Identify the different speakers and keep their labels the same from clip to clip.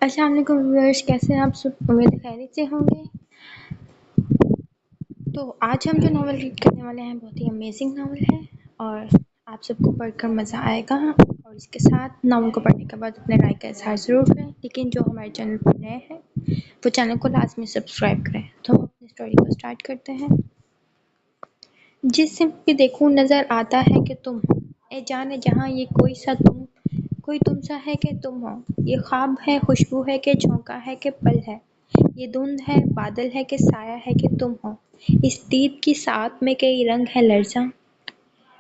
Speaker 1: السلام علیکم ویورس، کیسے ہیں آپ سب؟ امید ہے خیریت سے ہوں گے۔ تو آج ہم جو ناول ریڈ کرنے والے ہیں بہت ہی امیزنگ ناول ہے اور آپ سب کو پڑھ کر مزہ آئے گا، اور اس کے ساتھ ناول کو پڑھنے کے بعد اپنے رائے کا اظہار ضرور کریں، لیکن جو ہمارے چینل پر نئے ہیں وہ چینل کو لازمی سبسکرائب کریں۔ تو ہم اپنی اسٹوری کو اسٹارٹ کرتے ہیں۔ جس سے بھی دیکھوں نظر آتا ہے کہ تم ہو، اے جانے جہاں یہ کوئی تم سا ہے کہ تم ہو، یہ خواب ہے، خوشبو ہے کہ جھونکا ہے کہ پل ہے، یہ دھند ہے، بادل ہے کہ سایہ ہے کہ تم ہو، اس دید کی ساعت میں کئی رنگ ہے لرزاں،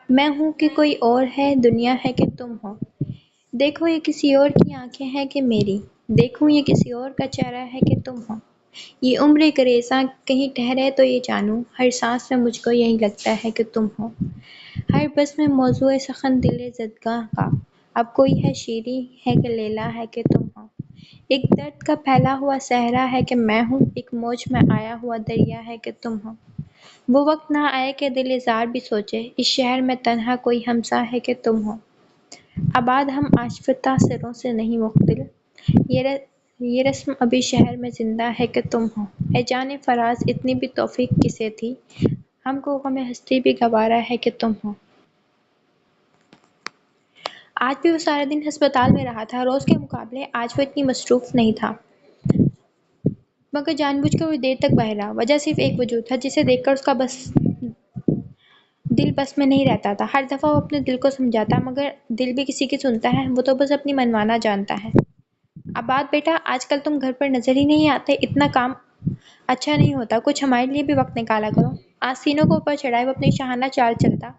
Speaker 1: میں ہوں کہ کوئی اور ہے، دنیا ہے کہ تم ہو، دیکھو یہ کسی اور کی آنکھیں ہیں کہ میری، دیکھوں یہ کسی اور کا چہرہ ہے کہ تم ہو، یہ عمر گریزاں کہیں ٹھہرے تو یہ جانوں، ہر سانس میں مجھ کو یہی لگتا ہے کہ تم ہو، ہر بس میں موضوع سخن دل زدگاں کا، اب کوئی ہے شیریں ہے کہ لیلا ہے کہ تم ہو، ایک درد کا پھیلا ہوا صحرا ہے کہ میں ہوں، ایک موج میں آیا ہوا دریا ہے کہ تم ہو، وہ وقت نہ آئے کہ دل زار بھی سوچے، اس شہر میں تنہا کوئی ہمسا ہے کہ تم ہو، آباد ہم آشفتہ سروں سے نہیں مختل، یہ رسم ابھی شہر میں زندہ ہے کہ تم ہو، اے جانے فراز اتنی بھی توفیق کسے تھی، ہم کو غم ہستی بھی گوارا ہے کہ تم ہو۔ آج بھی وہ سارا دن ہسپتال میں رہا تھا، روز کے مقابلے آج وہ اتنی مصروف نہیں تھا، مگر جان بوجھ کر وہ دیر تک باہر رہا۔ وجہ صرف ایک وجود تھا جسے دیکھ کر اس کا دل بس میں نہیں رہتا تھا۔ ہر دفعہ وہ اپنے دل کو سمجھاتا، مگر دل بھی کسی کی سنتا ہے، وہ تو بس اپنی منمانا جانتا ہے۔ عباد بیٹا، آج کل تم گھر پر نظر ہی نہیں آتے، اتنا کام اچھا نہیں ہوتا، کچھ ہمارے لیے بھی وقت نکالا کرو۔ آستینوں کو اوپر چڑھائے وہ اپنی شاہانہ چال چلتا،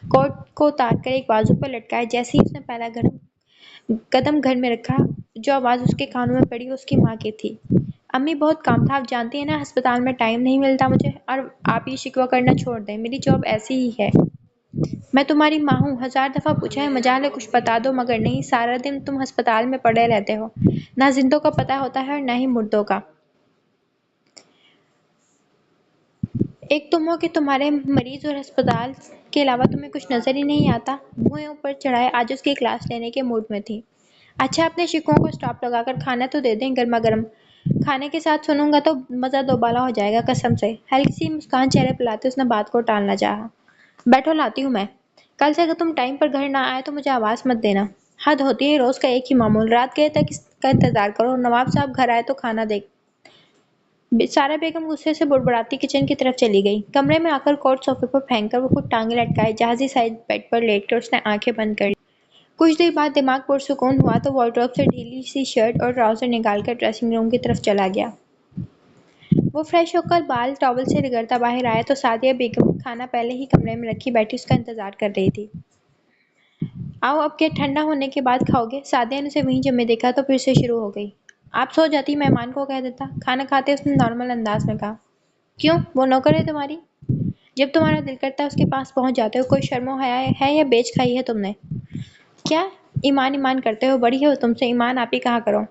Speaker 1: کوٹ کو اتار کر ایک بازو پر لٹکائے، جیسے ہی اس نے پہلا قدم گھر میں رکھا، جو آواز اس کے کانوں میں پڑی وہ اس کی ماں کی تھی۔ امی بہت کام تھا، آپ جانتی ہیں نا، ہسپتال میں ٹائم نہیں ملتا مجھے، اور آپ یہ شکوہ کرنا چھوڑ دیں، میری جاب ایسی ہی ہے۔ میں تمہاری ماں ہوں، ہزار دفعہ پوچھا ہے، مجال ہے کچھ بتا دو، مگر نہیں، سارا دن تم ہسپتال میں پڑے رہتے ہو، نہ زندوں کا پتہ ہوتا ہے اور نہ ہی مردوں کا۔ ایک تم ہو کہ تمہارے مریض اور ہسپتال کے علاوہ تمہیں کچھ نظر ہی نہیں آتا۔ منہ اوپر چڑھائے آج اس کی کلاس لینے کے موڈ میں تھی۔ اچھا، اپنے شکووں کو سٹاپ لگا کر کھانا تو دے دیں، گرما گرم کھانے کے ساتھ سنوں گا تو مزہ دوبالا ہو جائے گا قسم سے۔ ہلکی سی مسکان چہرے پہ لاتے اس نے بات کو ٹالنا چاہا۔ بیٹھو، لاتی ہوں میں۔ کل سے اگر تم ٹائم پر گھر نہ آئے تو مجھے آواز مت دینا۔ حد ہوتی ہے، روز کا ایک ہی معمول، رات گئے تک اس کا انتظار کرو، نواب صاحب گھر آئے تو کھانا دے۔ سارا بیگم غصے سے بڑبڑاتی کچن کی طرف چلی گئی۔ کمرے میں آ کر کوٹ صوفے پر پھینک کر وہ خود ٹانگیں لٹکائے جہازی سائز بیڈ پر لیٹ کر اس نے آنکھیں بند کر لی۔ کچھ دیر بعد دماغ پرسکون ہوا تو وارڈروب سے ڈھیلی سی شرٹ اور ٹراؤزر نکال کر ڈریسنگ روم کی طرف چلا گیا۔ وہ فریش ہو کر بال ٹاول سے رگڑتا باہر آیا تو سعدیہ بیگم کھانا پہلے ہی کمرے میں رکھی بیٹھی اس کا انتظار کر رہی تھی۔ آؤ، اب کیا ٹھنڈا ہونے کے بعد کھاؤ گے؟ سعدیہ نے اسے وہیں جمے دیکھا تو پھر سے شروع ہو گئی۔ آپ سو جاتی، مہمان کو کہہ دیتا۔ کھانا کھاتے اس نے نارمل انداز میں کہا۔ کیوں، وہ نوکر ہے تمہاری؟ جب تمہارا دل کرتا ہے اس کے پاس پہنچ جاتے ہو، کوئی شرم و حیا ہے یا بیچ کھائی ہے تم نے؟ کیا ایمان ایمان کرتے ہو، بڑی ہو تم سے، ایمان آپ ہی کہا کرو۔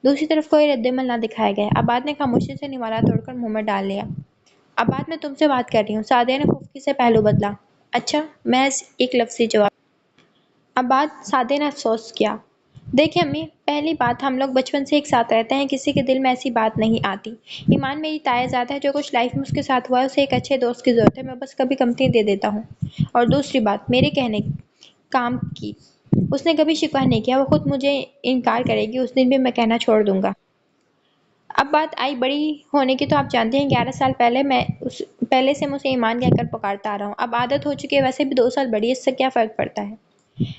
Speaker 1: دوسری طرف کوئی رد عمل نہ دکھایا گیا۔ عباد نے خاموشی سے نوالا توڑ کر منہ میں ڈال لیا۔ عباد، میں تم سے بات کر رہی ہوں۔ سعدیہ نے خفگی سے پہلو بدلا۔ اچھا، محض ایک لفظی جواب۔ عباد، سعدیہ نے افسوس کیا۔ دیکھیں امی، پہلی بات، ہم لوگ بچپن سے ایک ساتھ رہتے ہیں، کسی کے دل میں ایسی بات نہیں آتی۔ ایمان میری تائے زاد ہے، جو کچھ لائف میں اس کے ساتھ ہوا ہے اسے ایک اچھے دوست کی ضرورت ہے، میں بس کبھی کمپنی دے دیتا ہوں۔ اور دوسری بات، میرے کہنے کام کی اس نے کبھی شکوہ نہیں کیا، وہ خود مجھے انکار کرے گی اس دن بھی میں کہنا چھوڑ دوں گا۔ اب بات آئی بڑی ہونے کی تو آپ جانتے ہیں 11 سال پہلے سے میں اسے ایمان کہہ کر پکارتا آ رہا ہوں، اب عادت ہو چکی ہے، ویسے بھی 2 سال بڑی ہے، اس سے کیا فرق پڑتا ہے؟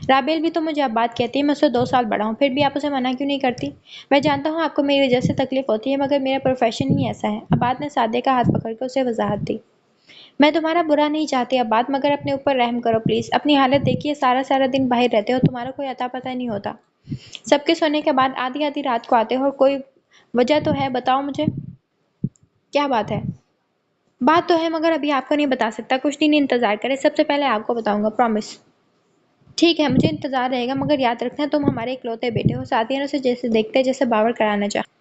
Speaker 1: رابعل بھی تو مجھے اب بات کہتی ہے، میں اس سے 2 سال بڑا ہوں، پھر بھی آپ اسے منع کیوں نہیں کرتی؟ میں جانتا ہوں آپ کو میری وجہ سے تکلیف ہوتی ہے، مگر میرا پروفیشن ہی ایسا ہے۔ عباد نے سعدیہ کا ہاتھ پکڑ کر اسے وضاحت دی۔ میں تمہارا برا نہیں چاہتی عباد، مگر اپنے اوپر رحم کرو پلیز، اپنی حالت دیکھیے، سارا دن باہر رہتے ہو، تمہارا کوئی اتا پتہ نہیں ہوتا، سب کے سونے کے بعد آدھی رات کو آتے ہو، اور کوئی وجہ تو ہے، بتاؤ مجھے۔ کیا بات ہے؟ بات تو ہے، مگر ابھی آپ کو نہیں بتا سکتا، کچھ دن انتظار کرے، سب سے پہلے آپ کو بتاؤں گا، پرامس۔ ٹھیک ہے، مجھے انتظار رہے گا، مگر یاد رکھنا تم ہمارے اکلوتے بیٹے ہو۔ سعدیہ نے اسے جیسے دیکھتے جیسے باور کرانا چاہا۔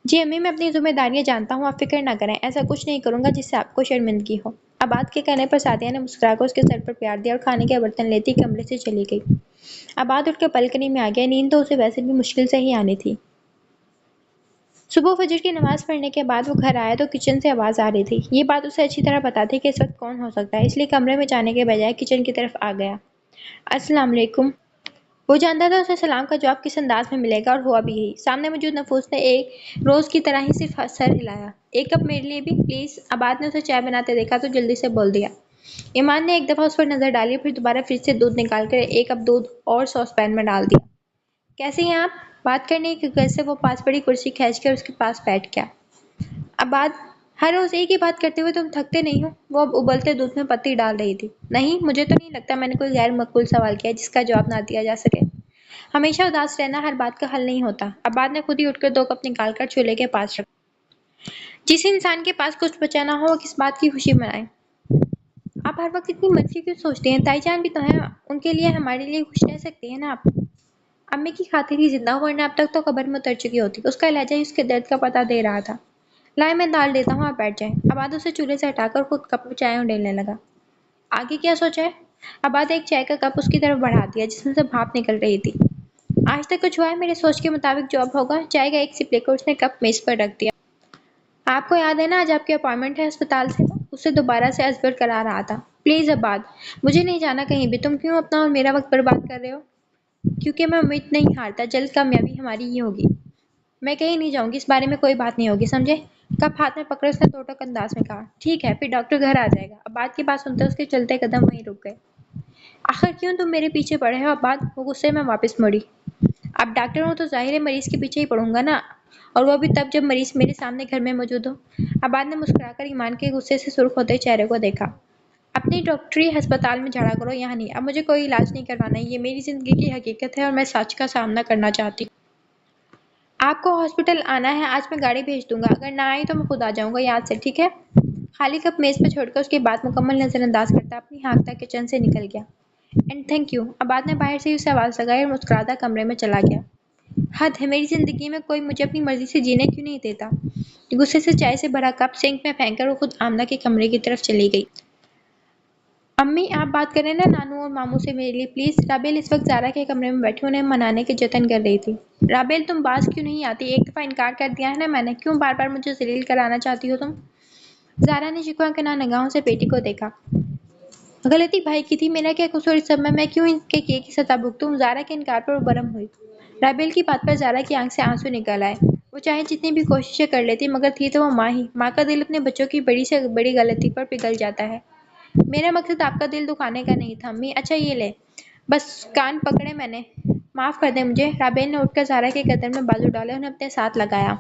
Speaker 1: جی امی، میں اپنی ذمہ داریاں جانتا ہوں، آپ فکر نہ کریں، ایسا کچھ نہیں کروں گا جس سے آپ کو شرمندگی ہو۔ عباد کے کہنے پر سعدیہ نے مسکرا کر اس کے سر پر پیار دیا اور کھانے کے برتن لیتی کمرے سے چلی گئی۔ عباد اٹھ کے بلکنی میں آ گیا، نیند تو اسے ویسے بھی مشکل سے ہی آنی تھی۔ صبح فجر کی نماز پڑھنے کے بعد وہ گھر آیا تو کچن سے آواز آ رہی تھی۔ یہ بات اسے اچھی طرح پتا تھی کہ اس وقت کون ہو سکتا ہے، اس لیے کمرے میں جانے کے بجائے کچن کی طرف آ گیا۔ السلام علیکم۔ وہ جانتا تھا اسے سلام کا جواب کس انداز میں ملے گا، اور ہوا بھی یہی۔ سامنے موجود نفوس نے ایک روز کی طرح ہی صرف سر ہلایا۔ ایک کپ میرے لیے بھی پلیز۔ عباد نے اسے چائے بناتے دیکھا تو جلدی سے بول دیا۔ ایمان نے ایک دفعہ اس پر نظر ڈالی، پھر دوبارہ فریج سے دودھ نکال کر ایک کپ دودھ اور ساس پین میں ڈال دیا۔ کیسے ہیں آپ؟ بات کرنے کی غرض سے وہ پاس پڑی کرسی کھینچ کر اس کے پاس بیٹھ گیا۔ عباد، ہر روز ایک ہی بات کرتے ہوئے تم تھکتے نہیں ہو؟ وہ اب ابلتے دودھ میں پتی ڈال رہی تھی۔ نہیں، مجھے تو نہیں لگتا میں نے کوئی غیر مقبول سوال کیا جس کا جواب نہ دیا جا سکے۔ ہمیشہ اداس رہنا ہر بات کا حل نہیں ہوتا۔ عباد نے خود ہی اٹھ کر 2 کپ نکال کر چولہے کے پاس رکھا۔ جس انسان کے پاس کچھ بچا نہ ہو وہ کس بات کی خوشی منائے؟ آپ ہر وقت اتنی منفی کیوں سوچتے ہیں؟ تائی جان بھی تو ہیں، ان کے لیے ہمارے لیے خوش رہ سکتے ہیں نا آپ؟ امی کی خاطر ہی زندہ ہوں، ورنہ اب تک تو قبر میں اتر چکی ہوتی۔ اس کا لہجہ ہی اس کے درد کا پتہ دے رہا تھا۔ لائے میں ڈال دیتا ہوں، آپ بیٹھ جائیں۔ عباد اسے چولہے سے ہٹا کر خود کپ میں چائے ڈالنے لگا۔ آگے کیا سوچا ہے؟ عباد ایک چائے کا کپ اس کی طرف بڑھا دیا جس میں سے بھاپ نکل رہی تھی۔ آج تک کچھ ہوا ہے؟ میرے سوچ کے مطابق جواب ہوگا۔ چائے کا ایک سپ لے کر اس نے کپ میز پر رکھ دیا۔ آپ کو یاد ہے نا آج آپ کی اپائنٹمنٹ ہے ہسپتال سے؟ اسے دوبارہ سے ازبر کرا رہا تھا۔ پلیز عباد، مجھے نہیں جانا کہیں بھی۔ تم کیوں اپنا اور میرا وقت برباد کر رہے ہو؟ کیونکہ میں امید نہیں ہارتا، جلد کامیابی ہماری ہی ہوگی۔ میں کہیں نہیں جاؤں گی، اس بارے میں کوئی بات نہیں ہوگی، سمجھے؟ کپ ہاتھ میں پکڑے اس نے توٹک انداز میں کہا۔ ٹھیک ہے، پھر ڈاکٹر گھر آ جائے گا۔ عباد کی بات سنتے اس کے چلتے قدم وہیں رک گئے۔ آخر کیوں تم میرے پیچھے پڑے ہو عباد؟ وہ غصے میں واپس مڑی۔ اب ڈاکٹر ہوں تو ظاہر ہے مریض کے پیچھے ہی پڑوں گا نا، اور وہ بھی تب جب مریض میرے سامنے گھر میں موجود ہو۔ عباد نے مسکرا کر ایمان کے غصے سے سرخ ہوتے چہرے کو دیکھا۔ اپنی ڈاکٹری ہسپتال میں جھاڑا کرو، یہاں نہیں۔ اب مجھے کوئی علاج نہیں کروانا، یہ میری زندگی کی حقیقت ہے اور میں سچ کا سامنا کرنا چاہتی ہوں۔ آپ کو ہاسپٹل آنا ہے، آج میں گاڑی بھیج دوں گا، اگر نہ آئی تو میں خود آ جاؤں گا، یاد سے، ٹھیک ہے؟ خالی کپ میز پہ چھوڑ کر اس کی بات مکمل نظر انداز کرتا اپنی ہانکتا کچن سے نکل گیا۔ And thank you. عباد نے باہر سے ہی اسے آواز لگائی اور مسکراتا کمرے میں چلا گیا۔ حد ہے، میری زندگی میں کوئی مجھے اپنی مرضی سے جینے کیوں نہیں دیتا؟ غصے سے چائے سے بھرا کپ سنک میں پھینک کر وہ خود آمنہ کے کمرے کی طرف چلی گئی۔ امی، آپ بات کریں نا نانو اور ماموں سے میرے لیے پلیز۔ رابیل اس وقت زارا کے کمرے میں بیٹھی انہیں منانے کے جتن کر رہی تھی۔ رابیل، تم باز کیوں نہیں آتی؟ ایک دفعہ انکار کر دیا ہے نا میں نے، کیوں بار بار مجھے ذلیل کرانا چاہتی ہو تم؟ زارا نے شکوہ کناں نگاہوں سے بیٹی کو دیکھا۔ غلطی بھائی کی تھی، میرا کیا قصور اس سب میں کیوں ان کے کیے کی سزا بھگتوں؟ زارا کے انکار پر وہ برہم ہوئی۔ رابیل کی بات پر زارا کی آنکھ سے آنسو نکل آئے۔ وہ چاہے جتنی بھی کوششیں کر لیتی مگر تھی تو وہ ماں ہی۔ ماں کا دل اپنے بچوں کی بڑی سے بڑی غلطی پر پگھل جاتا ہے۔ میرا مقصد آپ کا دل دکھانے کا نہیں تھا امی۔ اچھا یہ لے، بس کان پکڑے میں نے، معاف کر دیں مجھے۔ رابیل نے اٹھ کر زارا کے گردن میں بازو ڈالے، انہیں اپنے ساتھ لگایا۔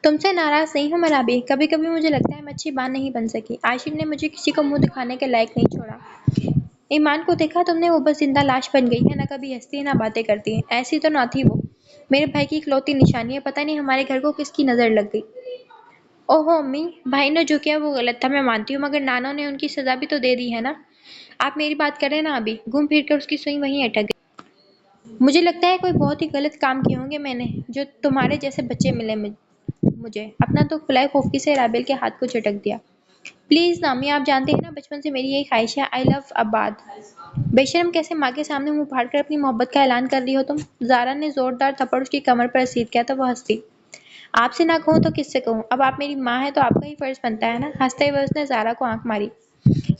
Speaker 1: تم سے ناراض نہیں ہوں میں رابی، کبھی کبھی مجھے لگتا ہے میں اچھی ماں نہیں بن سکی۔ عاشق نے مجھے کسی کو منہ دکھانے کے لائق نہیں چھوڑا۔ ایمان کو دیکھا تم نے؟ وہ بس زندہ لاش بن گئی ہے، نہ کبھی ہنستی ہے نہ باتیں کرتی ہے۔ ایسی تو نہ تھی وہ، میرے بھائی کی اکلوتی نشانی ہے، پتہ نہیں ہمارے گھر کو کس کی نظر لگ گئی۔ اوہو امی، بھائی نے جو کیا وہ غلط تھا میں مانتی ہوں، مگر نانو نے ان کی سزا بھی تو دے دی ہے نا۔ آپ میری بات کریں نا ابھی۔ گھوم پھر کر اس کی سوئی وہیں اٹک گئی۔ مجھے لگتا ہے کوئی بہت ہی غلط کام کیے ہوں گے میں نے، جو تمہارے جیسے بچے ملے مجھے۔ اپنا تو کھلائے خوفی سے رابیل کے ہاتھ کو جھٹک دیا۔ پلیز نامی، آپ جانتے ہیں نا بچپن سے میری یہی خواہش ہے، آئی لو عباد۔ بے شرم، کیسے ماں کے سامنے منہ پھاڑ کر اپنی محبت کا اعلان کر رہی ہو تم؟ زارا نے زوردار تھپڑ اس کی کمر پر رسید کیا تو وہ ہنس دی۔ آپ سے نہ کہوں تو کس سے کہوں؟ اب آپ میری ماں ہیں تو آپ کا ہی فرض بنتا ہے نا۔ ہنستے ہوئے اس نے زارا کو آنکھ ماری۔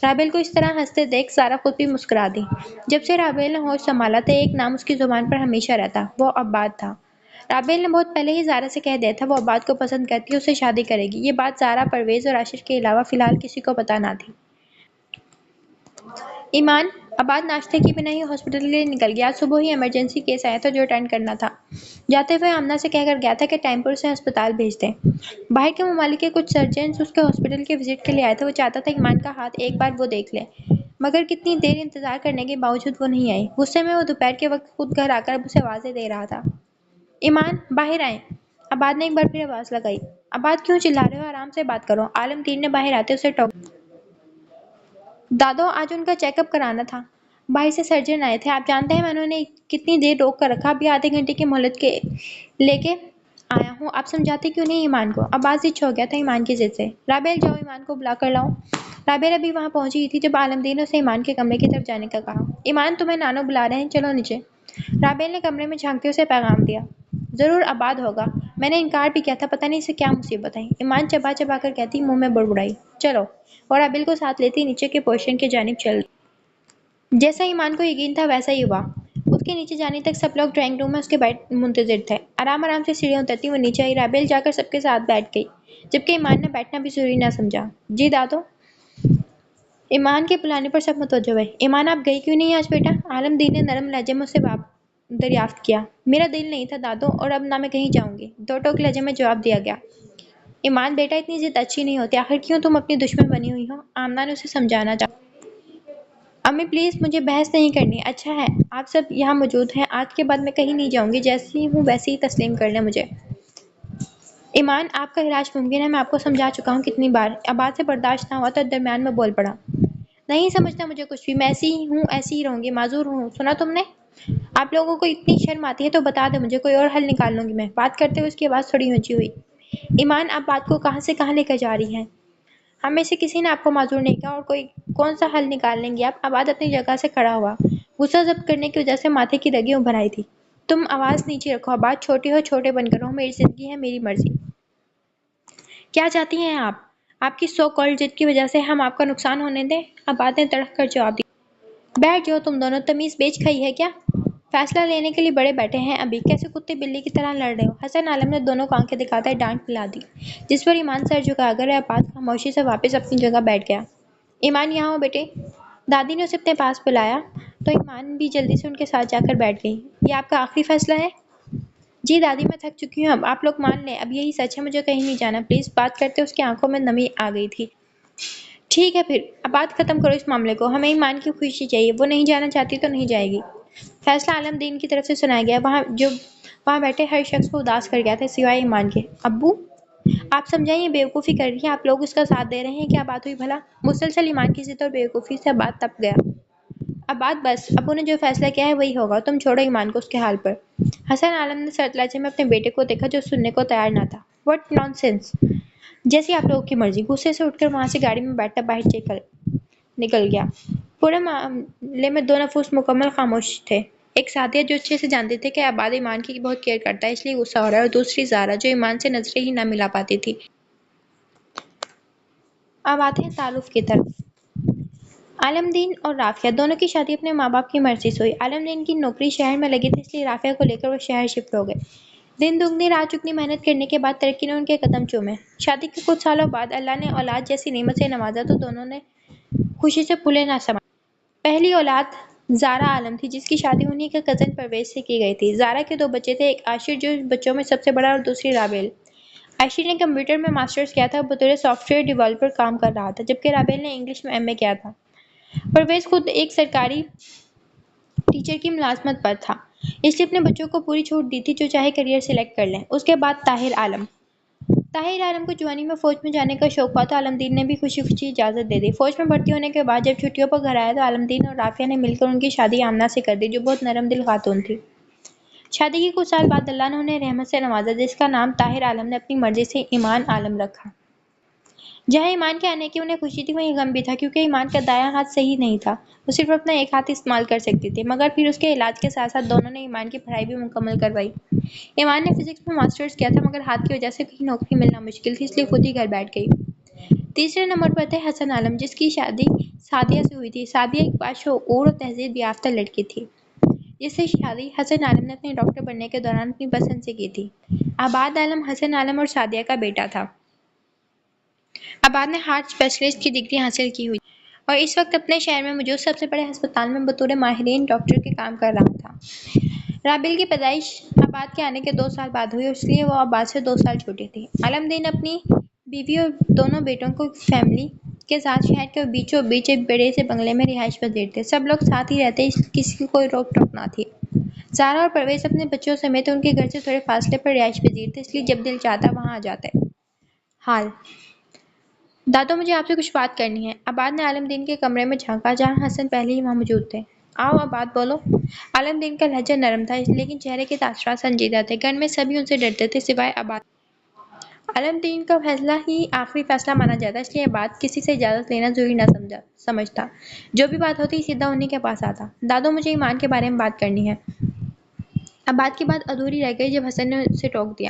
Speaker 1: رابیل کو اس طرح ہنستے دیکھ زارا خود بھی مسکرا دی۔ جب سے رابیل نے ہوش سنبھالا تھا ایک نام اس کی زبان پر ہمیشہ رہتا، وہ عباد تھا۔ رابیل نے بہت پہلے ہی زارا سے کہہ دیا تھا وہ عباد کو پسند کرتی ہے، اس سے شادی کرے گی۔ یہ بات زارا، پرویز اور عاشر کے علاوہ فی الحال کسی کو پتہ نہ تھی۔ ایمان، عباد ناشتے کی بنا ہی ہاسپٹل کے لیے نکل گیا۔ آج صبح ہی ایمرجنسی کیس آیا تھا جو اٹینڈ کرنا تھا۔ جاتے ہوئے آمنہ سے کہہ کر گیا تھا کہ ٹائم پر اسے ہسپتال بھیج دیں۔ باہر کے ممالک کے کچھ سرجنز اس کے ہاسپٹل کے وزٹ کے لیے آئے تھے، وہ چاہتا تھا ایمان کا ہاتھ ایک بار وہ دیکھ لے، مگر کتنی دیر انتظار کرنے کے باوجود وہ نہیں آئی۔ غصے میں وہ دوپہر کے وقت خود گھر آ کر اب اسے آوازیں دے رہا تھا۔ ایمان، باہر آئیں۔ عباد نے ایک بار پھر آواز لگائی۔ عباد، کیوں چلا رہے ہو؟ آرام سے بات کرو۔ عالم دین نے باہر آتے اسے ٹوکا۔ دادو، آج ان کا چیک اپ کرانا تھا، باہر سے سرجن آئے تھے، آپ جانتے ہیں میں انہوں نے کتنی دیر روک کر رکھا، ابھی آدھے گھنٹے کی مہلت لے کے آیا ہوں، آپ سمجھاتے کیوں نہیں ایمان کو؟ عباد ضد ہو گیا تھا ایمان کی ضد سے۔ رابیل، جاؤ ایمان کو بلا کر لاؤ۔ رابیل ابھی وہاں پہنچی ہی تھی جب عالم دین نے اسے ایمان کے کمرے کی طرف جانے کا کہا۔ ایمان، تمہیں نانو بلا رہے ہیں، چلو نیچے۔ رابیل نے کمرے میں جھانکتے اسے پیغام دیا۔ ضرور عباد ہوگا، میں نے انکار بھی کیا تھا، پتہ نہیں اسے کیا مصیبت ہے۔ ایمان چبا چبا کر کہتی، منہ میں بڑبڑائی، چلو، اور عابل کو ساتھ لیتی نیچے کے پورشن کی جانب چل دی۔ جیسا ایمان کو یقین تھا ویسا ہی ہوا۔ اس کے نیچے جانے تک سب لوگ ڈرائنگ روم میں اس کے منتظر تھے۔ آرام آرام سے سیڑھیاں اترتی وہ نیچے آئی، رابل جا کر سب کے ساتھ بیٹھ گئی، جبکہ ایمان نے بیٹھنا بھی ضروری نہ سمجھا۔ جی دادو؟ ایمان کے بلانے پر سب متوجہ ہوئے۔ ایمان آپ گئی کیوں نہیں آج بیٹا؟ عالم دین نے نرم لہجے میں اسے دریافت کیا۔ میرا دل نہیں تھا دادو، اور اب نہ میں کہیں جاؤں گی، دو ٹوک لہجے میں جواب دیا گیا۔ ایمان بیٹا اتنی ضد اچھی نہیں ہوتی، آخر کیوں تم اپنی دشمن بنی ہوئی ہو؟ آمنہ نے اسے سمجھانا چاہا۔ امی پلیز مجھے بحث نہیں کرنی، اچھا ہے آپ سب یہاں موجود ہیں، آج کے بعد میں کہیں نہیں جاؤں گی، جیسی ہوں ویسے ہی تسلیم کر لیں مجھے۔ ایمان آپ کا علاج ممکن ہے، میں آپ کو سمجھا چکا ہوں کتنی بار۔ عباد سے برداشت نہ ہوا تو درمیان میں بول پڑا۔ نہیں سمجھتا مجھے کچھ بھی، میں ایسی ہی ہوں ایسی ہی رہوں گی، معذور ہوں۔ سنا تم نے؟ آپ لوگوں کو اتنی شرم آتی ہے تو بتا دیں مجھے، کوئی اور حل نکال لوں گی میں۔ بات کرتے ہوئے اس کی آواز تھوڑی اونچی ہوئی۔ ایمان آپ بات کو کہاں سے کہاں لے کر جا رہی ہیں؟ ہم میں سے کسی نے آپ کو معذور نہیں کہا، اور کون سا حل نکال لیں گی آپ؟ عباد اپنی جگہ سے کھڑا ہوا، غصہ ضبط کرنے کی وجہ سے ماتھے کی رگیں ابھر آئی تھی۔ تم آواز نیچے رکھو، عباد چھوٹے ہو چھوٹے بن کر رہو، میری زندگی ہے میری مرضی۔ کیا چاہتی ہیں آپ؟ آپ کی سو کالڈ ضد کی وجہ سے ہم آپ کا نقصان ہونے دیں؟ عباد نے تڑک کر جواب دیا۔ بیٹھ جاؤ تم دونوں، تمیز بیچ کھائی ہے کیا؟ فیصلہ لینے کے لیے بڑے بیٹھے ہیں ابھی، کیسے کتے بلی کی طرح لڑ رہے ہو؟ حسن عالم نے دونوں کو آنکھیں دکھاتے ڈانٹ پلا دی، جس پر ایمان سر جھکا کر عباد خاموشی سے واپس اپنی جگہ بیٹھ گیا۔ ایمان یہاں ہو بیٹے۔ دادی نے اسے اپنے پاس بلایا تو ایمان بھی جلدی سے ان کے ساتھ جا کر بیٹھ گئی۔ یہ آپ کا آخری فیصلہ ہے؟ جی دادی میں تھک چکی ہوں، اب آپ لوگ مان لیں، اب یہی سچ ہے، مجھے کہیں نہیں جانا پلیز۔ بات کرتے اس کی آنکھوں میں نمی آ گئی تھی۔ ٹھیک ہے پھر، اب بات ختم کرو اس معاملے کو، ہمیں ایمان کی خوشی چاہیے، وہ نہیں جانا چاہتی تو نہیں جائے گی۔ فیصلہ عالم دین کی طرف سے سنایا گیا، وہاں بیٹھے ہر شخص کو اداس کر گیا تھا سوائے ایمان کے۔ ابو آپ سمجھائیں، یہ بیوقوفی کر رہی ہے، آپ لوگ اس کا ساتھ دے رہے ہیں، کیا بات ہوئی بھلا؟ مسلسل ایمان کی ضد اور بیوقوفی سے عباد تپ گیا۔ عباد بس، ابو نے جو فیصلہ کیا ہے وہی ہوگا، تم چھوڑو ایمان کو اس کے حال پر۔ حسن عالم نے سرد لہجے میں اپنے بیٹے کو دیکھا جو سننے کو تیار نہ تھا۔ What naan sense! جیسی آپ لوگوں کی مرضی۔ غصے سے اٹھ کر وہاں سے گاڑی میں بیٹھتا باہر نکل گیا۔ پورے معاملے میں دو نفوس مکمل خاموش تھے۔ ایک سعدیہ جو اچھے سے جانتی تھی کہ عباد ایمان کی بہت کیئر کرتا ہے اس لیے غصہ ہو رہا ہے، اور دوسری زارا جو ایمان سے نظریں ہی نہ ملا پاتی تھی۔ اب آتے ہیں تعارف کی طرف۔ عالم دین اور رافعہ دونوں کی شادی اپنے ماں باپ کی مرضی سے ہوئی۔ عالم دین کی نوکری شہر میں لگی تھی اس لیے رافعہ کو لے کر وہ شہر شفٹ ہو گئے۔ دن دگنی رات چگنی محنت کرنے کے بعد ترقی نے ان کے قدم چومے۔ شادی کے کچھ سالوں بعد اللہ نے اولاد جیسی نعمت سے نوازا تو دونوں نے خوشی سے پھولے نہ سمائے۔ پہلی اولاد زارا عالم تھی جس کی شادی انہی کے کزن پرویز سے کی گئی تھی۔ زارا کے دو بچے تھے، ایک عاشر جو بچوں میں سب سے بڑا اور دوسری رابل۔ عاشر نے کمپیوٹر میں ماسٹرز کیا تھا اور بطور سافٹ ویئر ڈیولپر کام کر رہا تھا، جبکہ رابل نے انگلش میں ایم اے کیا تھا۔ پرویز خود ایک سرکاری ٹیچر کی ملازمت پر تھا، اس لیے اپنے بچوں کو پوری چھوٹ دی تھی جو چاہے کیریئر سلیکٹ کر لیں۔ اس کے بعد طاہر عالم کو جوانی میں فوج میں جانے کا شوق ہوا تو عالم دین نے بھی خوشی خوشی اجازت دے دی۔ فوج میں بھرتی ہونے کے بعد جب چھٹیوں پر گھر آیا تو عالم دین اور رافعہ نے مل کر ان کی شادی آمنہ سے کر دی جو بہت نرم دل خاتون تھی۔ شادی کے کچھ سال بعد اللہ نے انہیں رحمت سے نوازا جس کا نام طاہر عالم نے اپنی مرضی سے ایمان عالم رکھا۔ جہاں ایمان کے آنے کی انہیں خوشی تھی وہیں غم بھی تھا، کیونکہ ایمان کا دایاں ہاتھ صحیح نہیں تھا، وہ صرف اپنا ایک ہاتھ استعمال کر سکتی تھی۔ مگر پھر اس کے علاج کے ساتھ ساتھ دونوں نے ایمان کی پڑھائی بھی مکمل کروائی۔ ایمان نے فزکس میں ماسٹرز کیا تھا مگر ہاتھ کی وجہ سے کہیں نوکری ملنا مشکل تھی، اس لیے خود ہی گھر بیٹھ گئی۔ تیسرے نمبر پر تھے حسن عالم جس کی شادی سعدیہ سے ہوئی تھی۔ سعدیہ ایک باشعور اور تہذیب یافتہ لڑکی تھی جس سے شادی حسن عالم نے اپنے ڈاکٹر بننے کے دوران اپنی پسند سے کی تھی۔ عباد عالم حسن عالم اور سعدیہ کا بیٹا تھا۔ عباد نے ہارٹ اسپیشلسٹ کی ڈگری حاصل کی ہوئی اور اس وقت اپنے شہر میں موجود سب سے بڑے ہسپتال میں بطور ماہرین ڈاکٹر کے کام کر رہا تھا۔ رابل کی پیدائش عباد کے آنے کے 2 سال بعد ہوئی اور اس لیے وہ عباد سے 2 سال چھوٹی تھی۔ عالم دین اپنی بیوی اور دونوں بیٹوں کو فیملی کے ساتھ شہر کے بیچوں بیچ ایک بڑے سے بنگلے میں رہائش پذیر تھے۔ سب لوگ ساتھ ہی رہتے، کسی کی کوئی روک ٹوک نہ تھی۔ زارا اور پرویز اپنے بچوں سمیت ان کے گھر سے تھوڑے فاصلے پر رہائش پذیر تھے، اس لیے جب دل چاہتا وہاں آ جاتے۔ حال دادو مجھے آپ سے کچھ بات کرنی ہے۔ عباد نے عالم دین کے کمرے میں جھانکا جہاں حسن پہلے ہی وہاں موجود تھے۔ آؤ عباد بولو۔ عالم دین کا لہجہ نرم تھا لیکن چہرے کے تاثرات سنجیدہ تھے۔ گھر میں سبھی ان سے ڈرتے تھے سوائے عباد۔ عالم دین کا فیصلہ ہی آخری فیصلہ مانا جاتا اس لیے عباد کسی سے اجازت لینا ضروری نہ سمجھتا، جو بھی بات ہوتی سیدھا انہی کے پاس آتا۔ دادو مجھے ایمان کے بارے میں بات کرنی ہے۔ عباد کی بات ادھوری رہ گئی جب حسن نے اسے ٹوک دیا۔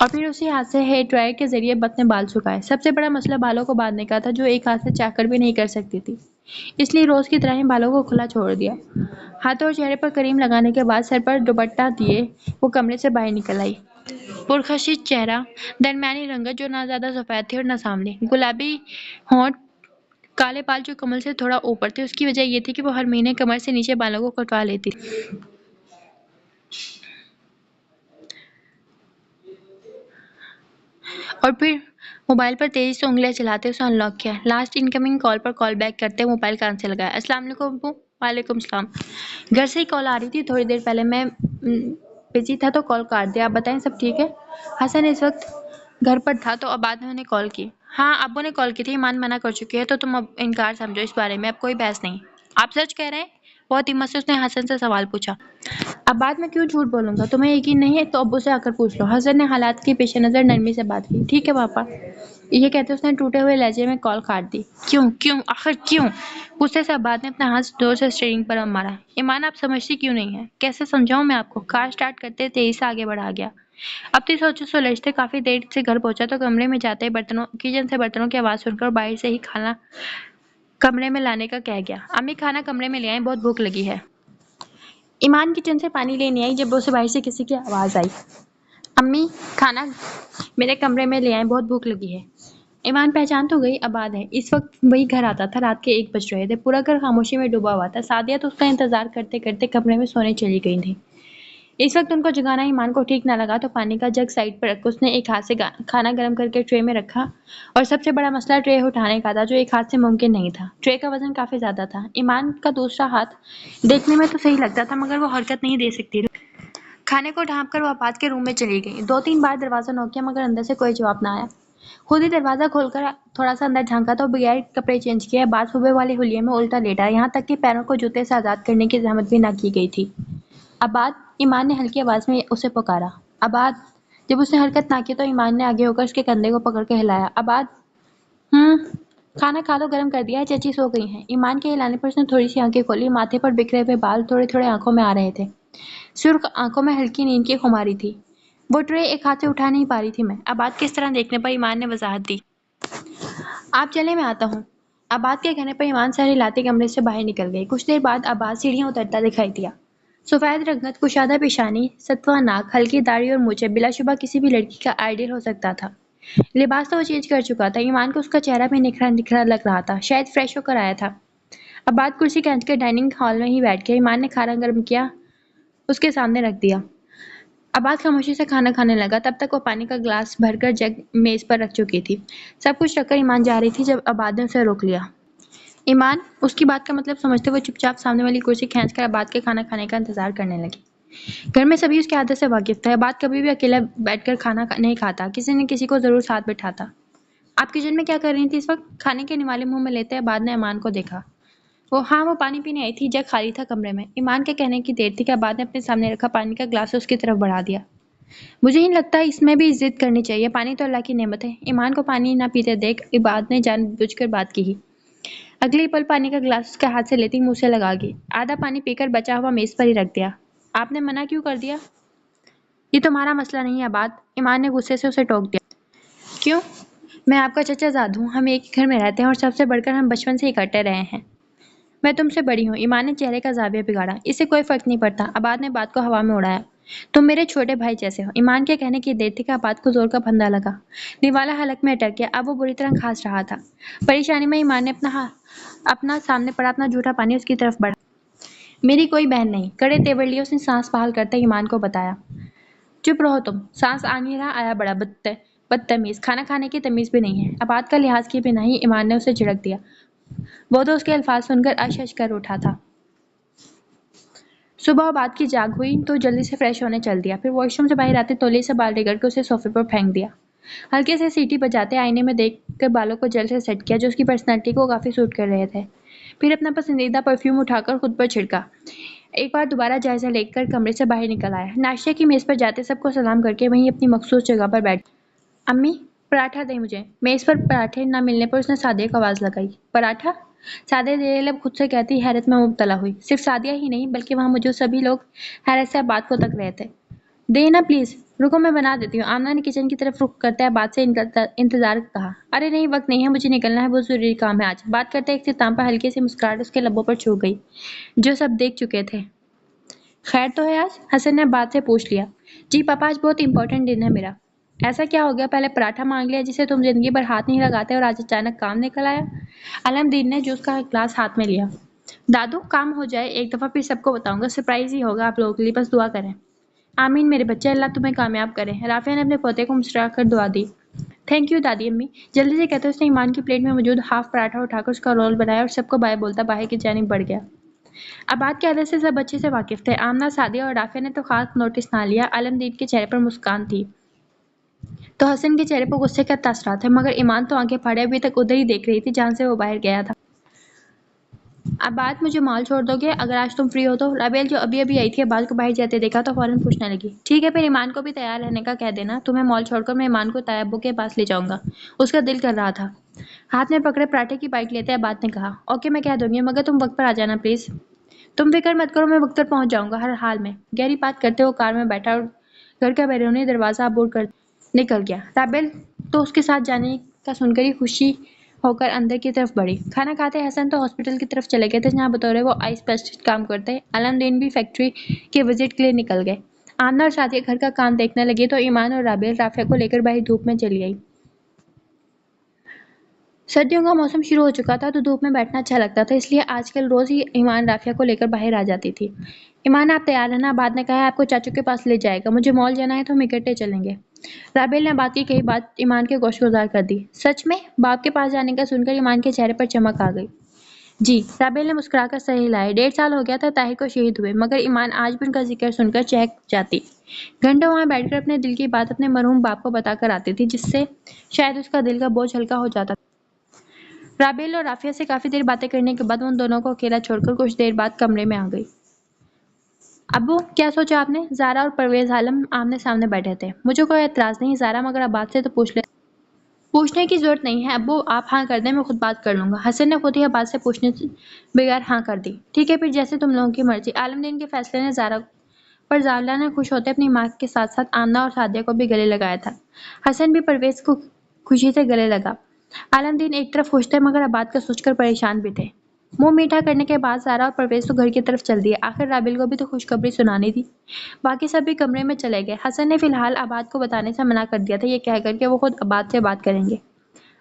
Speaker 1: اور پھر اسی ہاتھ سے ہیئر ڈرائر کے ذریعے اپنے بال سکھائے۔ سب سے بڑا مسئلہ بالوں کو باندھنے کا تھا، جو ایک ہاتھ سے چاہ کر بھی نہیں کر سکتی تھی، اس لیے روز کی طرح ہی بالوں کو کھلا چھوڑ دیا۔ ہاتھوں اور چہرے پر کریم لگانے کے بعد سر پر دوپٹہ دیے وہ کمرے سے باہر نکل آئی۔ پرکشش چہرہ، درمیانی رنگت جو نہ زیادہ سفید تھی اور نہ سانولی، گلابی ہونٹ، کالے بال جو کمر سے تھوڑا اوپر تھے۔ اس کی وجہ یہ تھی کہ وہ ہر مہینے کمر سے نیچے بالوں کو کٹوا لیتی تھی۔ اور پھر موبائل پر تیزی سے انگلیاں چلاتے اسے ان لاک کیا۔ لاسٹ انکمنگ کال پر کال بیک کرتے موبائل کان سے لگایا۔ السلام علیکم ابو۔ وعلیکم السلام۔ گھر سے ہی کال آ رہی تھی تھوڑی دیر پہلے، میں بزی تھا تو کال کاٹ دیا۔ آپ بتائیں سب ٹھیک ہے؟ حسن اس وقت گھر پر تھا تو اباد نے انہیں کال کی۔ ہاں ابو نے کال کی تھی، ایمان منع کر چکی ہے تو تم اب انکار سمجھو، اس بارے میں اب کوئی بحث نہیں۔ آپ سچ کہہ رہے ہیں؟ بہت ہمت سے اس نے حسن سے سوال پوچھا۔ اب بعد میں کیوں جھوٹ بولوں گا؟ تمہیں یقین نہیں ہے تو ابو سے آ کر پوچھ لو۔ حسن نے حالات کے پیش نظر نرمی سے بات کی۔ ٹھیک ہے پاپا۔ یہ کہتے اس نے ٹوٹے ہوئے لہجے میں کال کاٹ دی۔ کیوں آخر کیوں؟ غصے سے اباد نے اپنا ہاتھ زور سے اسٹیئرنگ پر مارا۔ ایمان آپ سمجھتی کیوں نہیں ہے؟ کیسے سمجھاؤں میں آپ کو؟ کار سٹارٹ کرتے تیزی سے آگے بڑھا گیا۔ اپنی سوچوں سے الجھتے کافی دیر سے گھر پہنچا تو کمرے میں جاتے کچن سے برتنوں کی آواز سن کر باہر سے ہی کھانا کمرے میں لانے کا کہہ گیا۔ امی کھانا کمرے میں لے آئیں، بہت بھوک لگی ہے۔ ایمان کچن سے پانی لینے آئی جب اسے باہر سے کسی کی آواز آئی۔ امی کھانا میرے کمرے میں لے آئیں، بہت بھوک لگی ہے۔ ایمان پہچان تو گئی، اباد ہے۔ اس وقت وہی گھر آتا تھا۔ رات کے 1 بج رہے تھے۔ پورا گھر خاموشی میں ڈوبا ہوا تھا۔ سعدیہ تو اس کا انتظار کرتے کرتے کمرے میں سونے چلی گئی تھی۔ اس وقت ان کو جگانا ایمان کو ٹھیک نہ لگا تو پانی کا جگ سائڈ پر رکھ اس نے ایک ہاتھ سے کھانا گرم کر کے ٹرے میں رکھا، اور سب سے بڑا مسئلہ ٹرے اٹھانے کا تھا، جو ایک ہاتھ سے ممکن نہیں تھا۔ ٹرے کا وزن کافی زیادہ تھا۔ ایمان کا دوسرا ہاتھ دیکھنے میں تو صحیح لگتا تھا مگر وہ حرکت نہیں دے سکتی تھی۔ کھانے کو ڈھانپ کر وہ اباد کے روم میں چلی گئی۔ 2-3 بار دروازہ نوک کیا مگر اندر سے کوئی جواب نہ آیا۔ خود ہی دروازہ کھول کر تھوڑا سا اندر جھانکا تو بغیر کپڑے چینج کیے اباد صبح والے حلیے میں الٹا لیٹا، یہاں تک کہ پیروں کو جوتے سے آزاد کرنے کی زحمت بھی نہ کی گئی تھی۔ اباد، ایمان نے ہلکی آواز میں اسے پکارا۔ اباد۔ جب اس نے حرکت نہ کی تو ایمان نے آگے ہو کر اس کے کندھے کو پکڑ کے ہلایا۔ اباد۔ کھانا کھا لو، گرم کر دیا ہے، چچی سو گئی ہیں۔ ایمان کے ہلانے پر اس نے تھوڑی سی آنکھیں کھولی۔ ماتھے پر بکھرے ہوئے بال تھوڑے تھوڑے آنکھوں میں آ رہے تھے۔ سرخ آنکھوں میں ہلکی نیند کی خماری تھی۔ وہ ٹرے ایک ہاتھ سے اٹھا نہیں پا رہی تھی میں۔ اباد کے اس طرح دیکھنے پر ایمان نے وضاحت دی۔ آپ چلیں میں آتا ہوں۔ اباد کے کہنے پر ایمان سر ہلاتی کمرے سے باہر نکل گئی۔ کچھ دیر بعد اباد سیڑھیاں اترتا دکھائی دیا۔ سفید رنگت، کشادہ پیشانی، ستوہ ناک، ہلکی داڑھی اور مونچھیں، بلا شبہ کسی بھی لڑکی کا آئیڈیل ہو سکتا تھا۔ لباس تو وہ چینج کر چکا تھا۔ ایمان کو اس کا چہرہ بھی نکھرا نکھرا لگ رہا تھا، شاید فریش ہو کر آیا تھا۔ اباد کرسی کھینچ کر ڈائننگ ہال میں ہی بیٹھ گیا۔ ایمان نے کھانا گرم کیا اس کے سامنے رکھ دیا۔ اباد خاموشی سے کھانا کھانے لگا۔ تب تک وہ پانی کا گلاس بھر کر جگ میز پر رکھ چکی تھی۔ سب کچھ رکھ کر ایمان جا رہی تھی جب اباد نے اسے روک لیا۔ ایمان، اس کی بات کا مطلب سمجھتے ہوئے چپ چاپ سامنے والی کرسی کھینچ کر اباد کے کھانا کھانے کا انتظار کرنے لگی۔ گھر میں سبھی اس کی عادت سے واقف تھے۔ اباد کبھی بھی اکیلا بیٹھ کر کھانا نہیں کھاتا، کسی نہ کسی کو ضرور ساتھ بٹھاتا۔ آپ کچن میں کیا کر رہی تھی اس وقت؟ کھانے کے نوالے منہ میں لیتے اباد نے ایمان کو دیکھا۔ وہ پانی پینے آئی تھی، جگ خالی تھا کمرے میں۔ ایمان کے کہنے کی دیر تھی کہ اباد نے اپنے سامنے رکھا پانی کا گلاس اس کی طرف بڑھا دیا۔ مجھے نہیں لگتا اس میں بھی ضد کرنی چاہیے، پانی تو اللہ کی نعمت ہے۔ ایمان کو پانی نہ پیتے دیکھ اباد نے جان بوجھ کر بات کی۔ اگلی پل پانی کا گلاس اس کے ہاتھ سے لیتی منہ سے لگا گئی۔ آدھا پانی پی کر بچا ہوا میز پر ہی رکھ دیا۔ آپ نے منع کیوں کر دیا؟ یہ تمہارا مسئلہ نہیں ہے اباد، ایمان نے غصے سے اسے ٹوک دیا۔ کیوں؟ میں آپ کا چچا زاد ہوں، ہم ایک ہی گھر میں رہتے ہیں اور سب سے بڑھ کر ہم بچپن سے اکٹھے رہے ہیں۔ میں تم سے بڑی ہوں، ایمان نے چہرے کا زاویہ بگاڑا۔ اس سے کوئی فرق نہیں پڑتا، اباد نے بات کو ہوا میں اڑایا۔ تم میرے چھوٹے بھائی جیسے ہو۔ ایمان کے کہنے کی دیر تھی کہ اباد کو زور کا پھندا لگا۔ نوالا حلق میں اٹک گیا، اب وہ بری طرح کھانس رہا تھا۔ پریشانی میں ایمان نے اپنا سامنے پڑا اپنا جھوٹا پانی اس کی طرف بڑھا۔ میری کوئی بہن نہیں، کڑے تیور لیے اس نے سانس بحال کرتے ایمان کو بتایا۔ چپ رہو تم، سانس آ نہیں رہا، آیا بڑا بدتمیز، کھانا کھانے کی تمیز بھی نہیں ہے۔ اباد کا لحاظ کیے بنا ہی ایمان نے اسے جھڑک دیا۔ وہ تو اس کے الفاظ سن کر اش اش کر اٹھا تھا۔ صبح اباد کی جاگ ہوئی تو جلدی سے فریش ہونے چل دیا، پھر واش روم سے باہر آتے تولیے سے بال رگڑ کے اسے صوفے پر پھینک دیا۔ ہلکے سے سیٹی بجاتے آئینے میں دیکھ کر بالوں کو جل سے سیٹ کیا جو اس کی پرسنالٹی کو کافی سوٹ کر رہے تھے، پھر اپنا پسندیدہ پرفیوم اٹھا کر خود پر چھڑکا۔ ایک بار دوبارہ جائزہ لے کر کمرے سے باہر نکل آیا۔ ناشتے کی میز پر جاتے سب کو سلام کر کے وہیں اپنی مخصوص جگہ پر بیٹھ گیا۔ امی پراٹھا دیں مجھے۔ میز پر پراٹھے نہ ملنے پر اس نے سعدیہ کو آواز لگائی۔ پراٹھا؟ سعدیہ زیر لب خود سے کہتی حیرت میں مبتلا ہوئی۔ صرف سعدیہ ہی نہیں بلکہ وہاں موجود سبھی لوگ حیرت سے اباد کو تک رہے تھے۔ دے نا پلیز. رکو میں بنا دیتی ہوں. آمنہ نے کچن کی طرف رخ کرتے بات سے انتظار کہا. ارے نہیں، وقت نہیں ہے، مجھے نکلنا ہے، بہت ضروری کام ہے آج. بات کرتے اختتام پر ہلکی سی مسکراہٹ اس کے لبوں پر چھو گئی جو سب دیکھ چکے تھے. خیر تو ہے آج؟ حسن نے بات سے پوچھ لیا. جی پاپا، آج بہت امپورٹنٹ دن ہے میرا. ایسا کیا ہو گیا؟ پہلے پراٹھا مانگ لیا جسے تم زندگی بھر ہاتھ نہیں لگاتے اور آج اچانک کام نکل آیا. علم دین نے جوس کا گلاس ہاتھ میں لیا. دادو کام ہو جائے ایک دفعہ پھر سب کو بتاؤں گا. سرپرائز ہی ہوگا آپ لوگوں کے لیے، بس دعا کریں. آمین میرے بچے، اللہ تمہیں کامیاب کرے. رافعہ نے اپنے پوتے کو مسکرا کر دعا دی. تھینک یو دادی امی. جلدی سے کہتے اس نے ایمان کی پلیٹ میں موجود ہاف پراٹھا اٹھا کر اس کا رول بنایا اور سب کو بائے بولتا باہر کی جانب بڑھ گیا. اباد کی عادت سے سب اچھے سے واقف تھے. آمنہ، سعدیہ اور رافعہ نے تو خاص نوٹس نہ لیا. علم دین کے چہرے پر مسکان تھی تو حسن کے چہرے پر غصے کے تاثرات تھے، مگر ایمان تو آنکھیں پھاڑے ابھی تک ادھر ہی دیکھ رہی تھی جہاں سے وہ باہر گیا تھا. اباد، مجھے مال چھوڑ دو گے اگر آج تم فری ہو تو؟ رابیل جو ابھی ابھی آئی تھی اباد کو باہر جاتے دیکھا تو فوراً پوچھنے لگی. ٹھیک ہے، پھر ایمان کو بھی تیار رہنے کا کہہ دینا. تمہیں مال چھوڑ کر میں ایمان کو طیب ابو کے پاس لے جاؤں گا، اس کا دل کر رہا تھا. ہاتھ میں پکڑے پراٹھے کی بائٹ لیتے اباد نے کہا. اوکے میں کہہ دوں گی، مگر تم وقت پر آ جانا پلیز. تم فکر مت کرو، میں وقت پر پہنچ جاؤں گا ہر حال میں. گہری بات کرتے وہ کار میں بیٹھا اور گھر کا بیرونی دروازہ عبور کر نکل گیا. رابیل تو اس کے ساتھ جانے کا سن کر ہی خوشی ہو کر اندر کی طرف بڑھی. کھانا کھاتے حسن تو ہاسپٹل کی طرف چلے گئے تھے جہاں بطور وہ آئی اسپیشلسٹ کام کرتے. علم دین بھی فیکٹری کے وزٹ کے لیے نکل گئے. آمنہ اور سعدیہ گھر کا کام دیکھنے لگی تو ایمان اور رابیل رافعہ کو لے کر باہر دھوپ میں چلی آئی. سردیوں کا موسم شروع ہو چکا تھا تو دھوپ میں بیٹھنا اچھا لگتا تھا، اس لیے آج کل روز ہی ایمان رافعہ کو لے کر باہر آ جاتی تھی. ایمان آپ تیار ہیں نا؟ اباد نے کہا. آپ کو چاچو کے پاس لے جائے گا. مجھے مال جانا ہے تو ہم اکٹھے چلیں گے. رابیل نے اباد کی کہی بات ایمان کے گوش گزار کر دی. سچ میں؟ باپ کے پاس جانے کا سن کر ایمان کے چہرے پر چمک آ گئی. جی. رابیل نے مسکرا کر سر ہلایا. 1.5 سال ہو گیا تھا طاہر کو شہید ہوئے، مگر ایمان آج بھی ان کا ذکر سن کر چہک جاتی. گھنٹوں وہاں بیٹھ کر اپنے دل کی بات اپنے مرحوم باپ کو بتا کر آتی تھی، جس سے شاید اس کا دل کا بوجھ ہلکا ہو جاتا. رابیل اور رافعہ سے کافی دیر باتیں کرنے کے بعد ان دونوں کو اکیلا چھوڑ کر کچھ دیر بعد کمرے میں آ گئی. ابو کیا سوچا آپ نے؟ زارا اور پرویز عالم آمنے سامنے بیٹھے تھے. مجھے کوئی اعتراض نہیں زارا، مگر اباد سے تو پوچھ لے. پوچھنے کی ضرورت نہیں ہے ابو، آپ ہاں کر دیں، میں خود بات کر لوں گا. حسن نے خود ہی اباد سے پوچھنے بغیر ہاں کر دی. ٹھیک ہے پھر، جیسے تم لوگوں کی مرضی. عالم دین کے فیصلے نے زارا پر زارا نے خوش ہوتے اپنی ماں کے ساتھ ساتھ آمنہ اور سعدیہ کو بھی گلے لگایا تھا. حسن بھی پرویز کو خوشی سے گلے لگا. عالم دین ایک طرف خوش تھے مگر اباد کا سوچ کر پریشان بھی تھے. منہ میٹھا کرنے کے بعد زارا اور پرویز تو گھر کی طرف چل دیے. آخر رابیل کو بھی تو خوشخبری سنانی تھی. باقی سب بھی کمرے میں چلے گئے. حسن نے فی الحال اباد کو بتانے سے منع کر دیا تھا، یہ کہہ کر کہ وہ خود اباد سے بات کریں گے.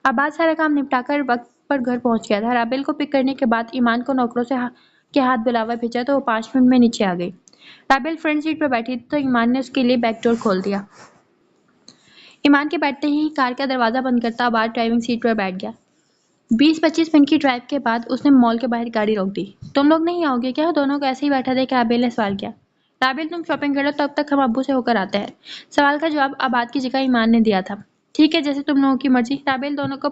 Speaker 1: اباد سارا کام نپٹا کر وقت پر گھر پہنچ گیا تھا. رابیل کو پک کرنے کے بعد ایمان کو نوکروں سے کے ہاتھ بلاوا بھیجا تو وہ 5 منٹ میں نیچے آ گئی. رابیل فرنٹ سیٹ پر بیٹھی تھی تو ایمان نے اس کے لیے بیک ڈور کھول دیا. ایمان کے بیٹھتے ہی کار کا دروازہ بند کرتا اباد ڈرائیونگ سیٹ پر بیٹھ گیا. 20-25 منٹ کی ڈرائیو کے بعد اس نے مال کے باہر گاڑی روک دی. تم لوگ نہیں آؤ گے کیا؟ دونوں کو ایسے ہی بیٹھا دیکھ رابیل نے سوال کیا. رابیل تم شاپنگ کر لو، تب تک ہم ابو سے ہو کر آتے ہیں. سوال کا جواب اباد کی جگہ ایمان نے دیا تھا. ٹھیک ہے، جیسے تم لوگوں کی مرضی. رابیل دونوں کو